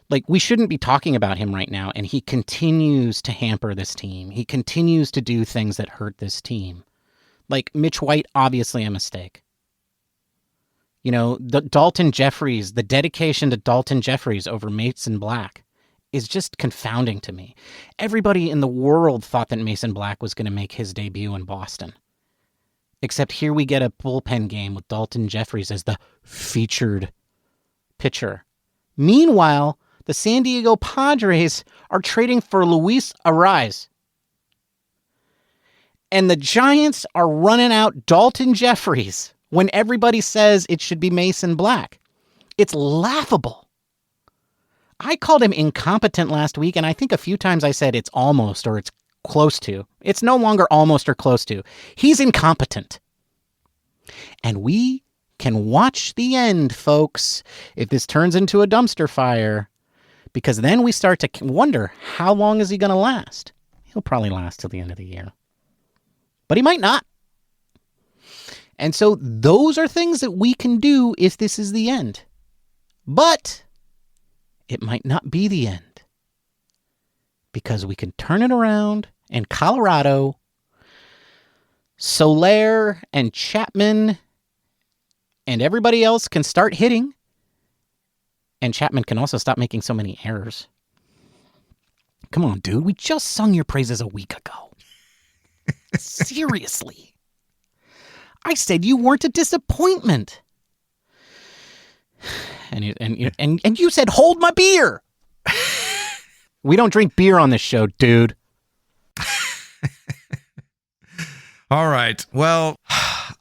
S2: Like, we shouldn't be talking about him right now, and he continues to hamper this team. He continues to do things that hurt this team. Like Mitch White, obviously a mistake. You know, the dedication to Dalton Jeffries over Mason Black is just confounding to me. Everybody in the world thought that Mason Black was going to make his debut in Boston. Except here we get a bullpen game with Dalton Jeffries as the featured pitcher. Meanwhile, the San Diego Padres are trading for Luis Arraez. And the Giants are running out Dalton Jeffries when everybody says it should be Mason Black. It's laughable. I called him incompetent last week, and I think a few times I said it's almost or it's close to. It's no longer almost or close to. He's incompetent. And we can watch the end, folks, if this turns into a dumpster fire, because then we start to wonder, how long is he going to last? He'll probably last till the end of the year. But he might not. And so those are things that we can do if this is the end. But it might not be the end. Because we can turn it around, and Colorado, Soler and Chapman and everybody else can start hitting. And Chapman can also stop making so many errors. Come on, dude. We just sung your praises a week ago. Seriously. I said you weren't a disappointment. And you said, hold my beer. We don't drink beer on this show, dude.
S3: All right. Well,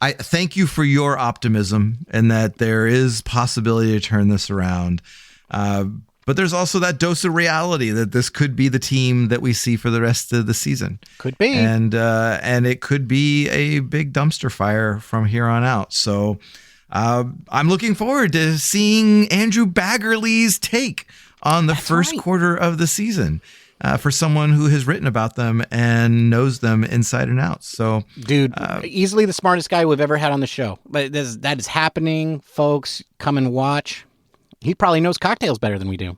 S3: I thank you for your optimism and that there is possibility to turn this around. But there's also that dose of reality that this could be the team that we see for the rest of the season.
S2: Could be.
S3: And it could be a big dumpster fire from here on out. So I'm looking forward to seeing Andrew Baggerly's take on the first quarter of the season. For someone who has written about them and knows them inside and out. So,
S2: dude, easily the smartest guy we've ever had on the show. But that is happening, folks. Come and watch. He probably knows cocktails better than we do.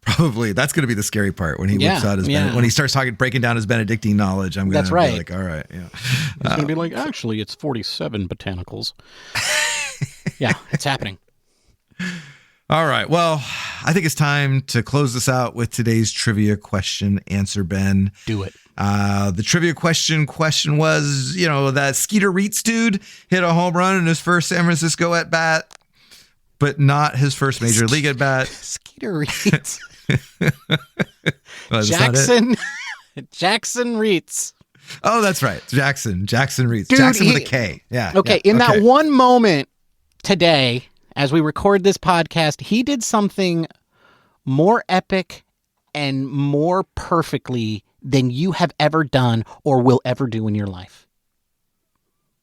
S3: Probably. That's going to be the scary part when he whips out his when he starts breaking down his Benedictine knowledge. I'm going to be like, all right, yeah.
S2: He's going to be like, actually, it's 47 botanicals. Yeah, it's happening.
S3: All right. Well, I think it's time to close this out with today's trivia question answer, Ben.
S2: Do it.
S3: The trivia question was, that Skeeter Reitz dude hit a home run in his first San Francisco at bat, but not his first major league at bat.
S2: Skeeter Reitz.
S3: Well,
S2: Jackson. Jackson Reitz.
S3: Oh, that's right. Jackson Reitz.
S2: Dude,
S3: Jackson with a K. Yeah.
S2: Okay,
S3: yeah.
S2: in that one moment today, as we record this podcast, he did something more epic and more perfectly than you have ever done or will ever do in your life.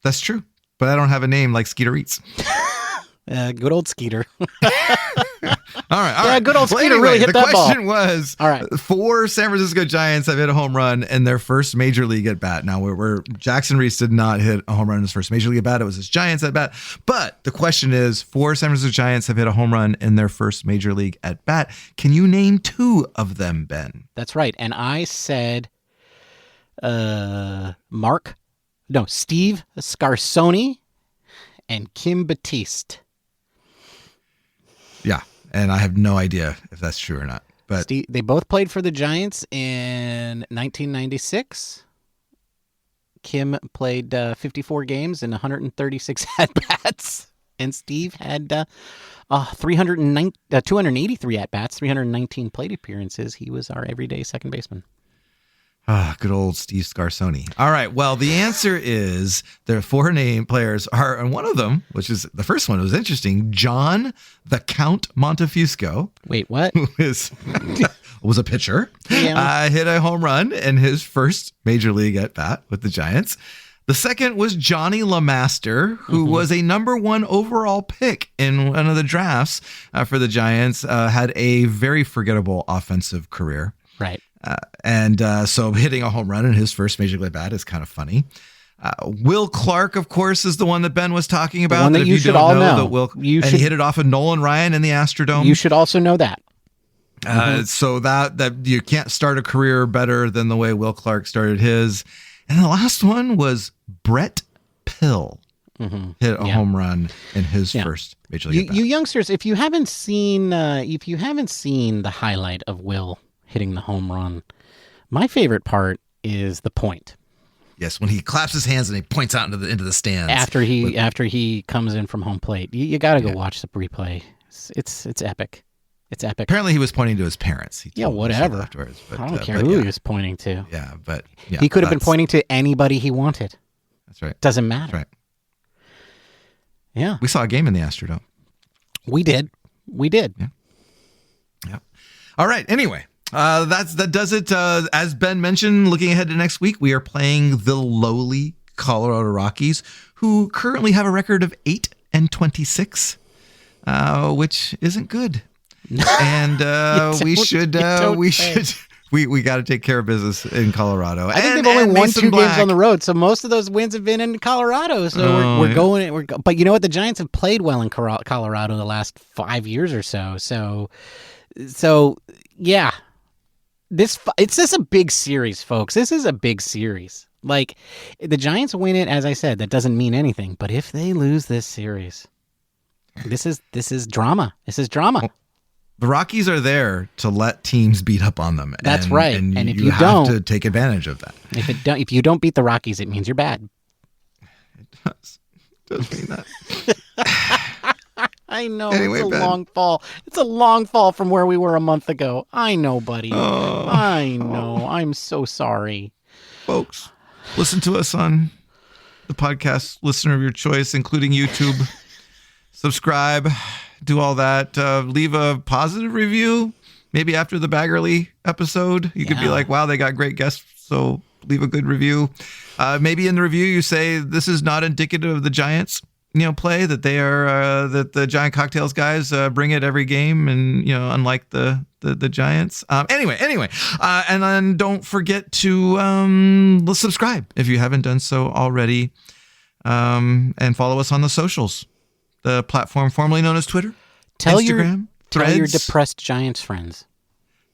S3: That's true. But I don't have a name like Skeeter Reitz.
S2: Good old Skeeter.
S3: All right.
S2: Good old Skeeter
S3: anyway,
S2: really hit that ball.
S3: The question was,
S2: all right,
S3: 4 San Francisco Giants have hit a home run in their first major league at bat. Now, where Jackson Reitz did not hit a home run in his first major league at bat. It was his Giants at bat. But the question is, 4 San Francisco Giants have hit a home run in their first major league at bat. Can you name 2 of them, Ben?
S2: That's right. And I said Steve Scarsoni and Kim Batiste.
S3: Yeah, and I have no idea if that's true or not. But
S2: they both played for the Giants in 1996. Kim played 54 games and 136 at-bats. And Steve had 283 at-bats, 319 plate appearances. He was our everyday second baseman.
S3: Good old Steve Scarsoni. All right. Well, the answer is there are 4 name players are, and one of them, which is the first one, was interesting. John the Count Montefusco.
S2: Wait, what?
S3: Who was a pitcher.
S2: Yeah.
S3: Hit a home run in his first major league at bat with the Giants. The second was Johnny LeMaster, who was a number 1 overall pick in one of the drafts for the Giants. Had a very forgettable offensive career.
S2: Right.
S3: So hitting a home run in his first major league at bat is kind of funny. Will Clark, of course, is the one that Ben was talking about.
S2: The one that you should all know.
S3: He hit it off of Nolan Ryan in the Astrodome.
S2: You should also know that.
S3: So that you can't start a career better than the way Will Clark started his. And the last one was Brett Pill. Hit a home run in his first major league at bat.
S2: You youngsters, if you haven't seen the highlight of Will hitting the home run, my favorite part is the point.
S3: Yes, when he claps his hands and he points out into the stands
S2: after he comes in from home plate. You got to go watch the replay. It's epic. It's epic.
S3: Apparently, he was pointing to his parents.
S2: Whatever.
S3: Afterwards, but,
S2: I don't care who he was pointing to.
S3: Yeah, but
S2: he could have been pointing to anybody he wanted.
S3: That's right.
S2: Doesn't matter.
S3: That's right.
S2: Yeah,
S3: we saw a game in the Astrodome.
S2: We did.
S3: Yeah. All right. Anyway. That does it. As Ben mentioned, looking ahead to next week, we are playing the lowly Colorado Rockies, who currently have a record of 8-26, which isn't good. And we got to take care of business in Colorado.
S2: I think they've only won 2 games on the road, so most of those wins have been in Colorado. So we're going. But you know what? The Giants have played well in Colorado the last 5 years or so. So yeah. This is a big series, folks. This is a big series. Like, the Giants win it, as I said, that doesn't mean anything. But if they lose this series, this is drama. This is drama.
S3: The Rockies are there to let teams beat up on them.
S2: That's right.
S3: And
S2: if
S3: you have to take advantage of that.
S2: If you don't beat the Rockies, it means you're bad.
S3: It does mean that.
S2: I know. Anyway, it's a long fall. It's a long fall from where we were a month ago. I know, buddy. I know. I'm so sorry.
S3: Folks, listen to us on the podcast listener of your choice, including YouTube. Subscribe. Do all that. Leave a positive review. Maybe after the Baggerly episode, you could be like, wow, they got great guests. So leave a good review. Maybe in the review, you say this is not indicative of the Giants. Play that they are that the Giant Cocktails guys bring it every game, and unlike the Giants. Anyway, and then don't forget to subscribe if you haven't done so already, and follow us on the socials, the platform formerly known as Twitter, Instagram, Threads.
S2: Tell your depressed Giants friends.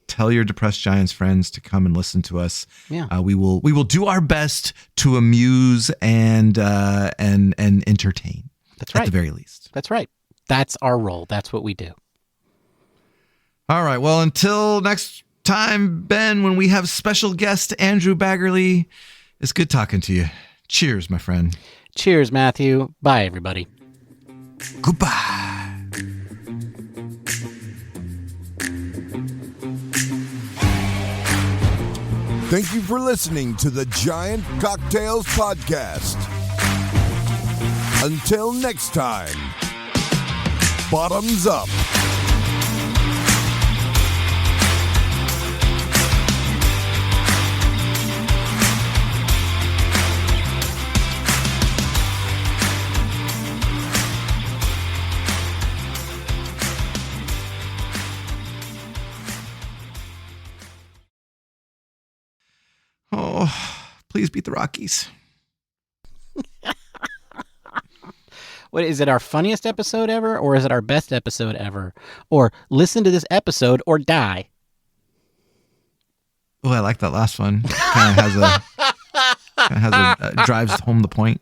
S3: Tell your depressed Giants friends to come and listen to us.
S2: Yeah.
S3: We will do our best to amuse and entertain.
S2: That's right.
S3: At the very least.
S2: That's right. That's our role. That's what we do.
S3: All right. Well, until next time, Ben, when we have special guest Andrew Baggerly, it's good talking to you. Cheers, my friend.
S2: Cheers, Matthew. Bye, everybody.
S3: Goodbye.
S1: Thank you for listening to the Giant Cocktails Podcast. Until next time, bottoms up.
S3: Oh, please beat the Rockies.
S2: What is it, our funniest episode ever, or is it our best episode ever? Or listen to this episode or die?
S3: Oh, I like that last one. Kind of has a drives home the point.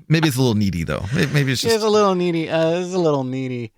S3: Maybe it's a little needy though. Maybe it's just
S2: a little needy. It's a little needy.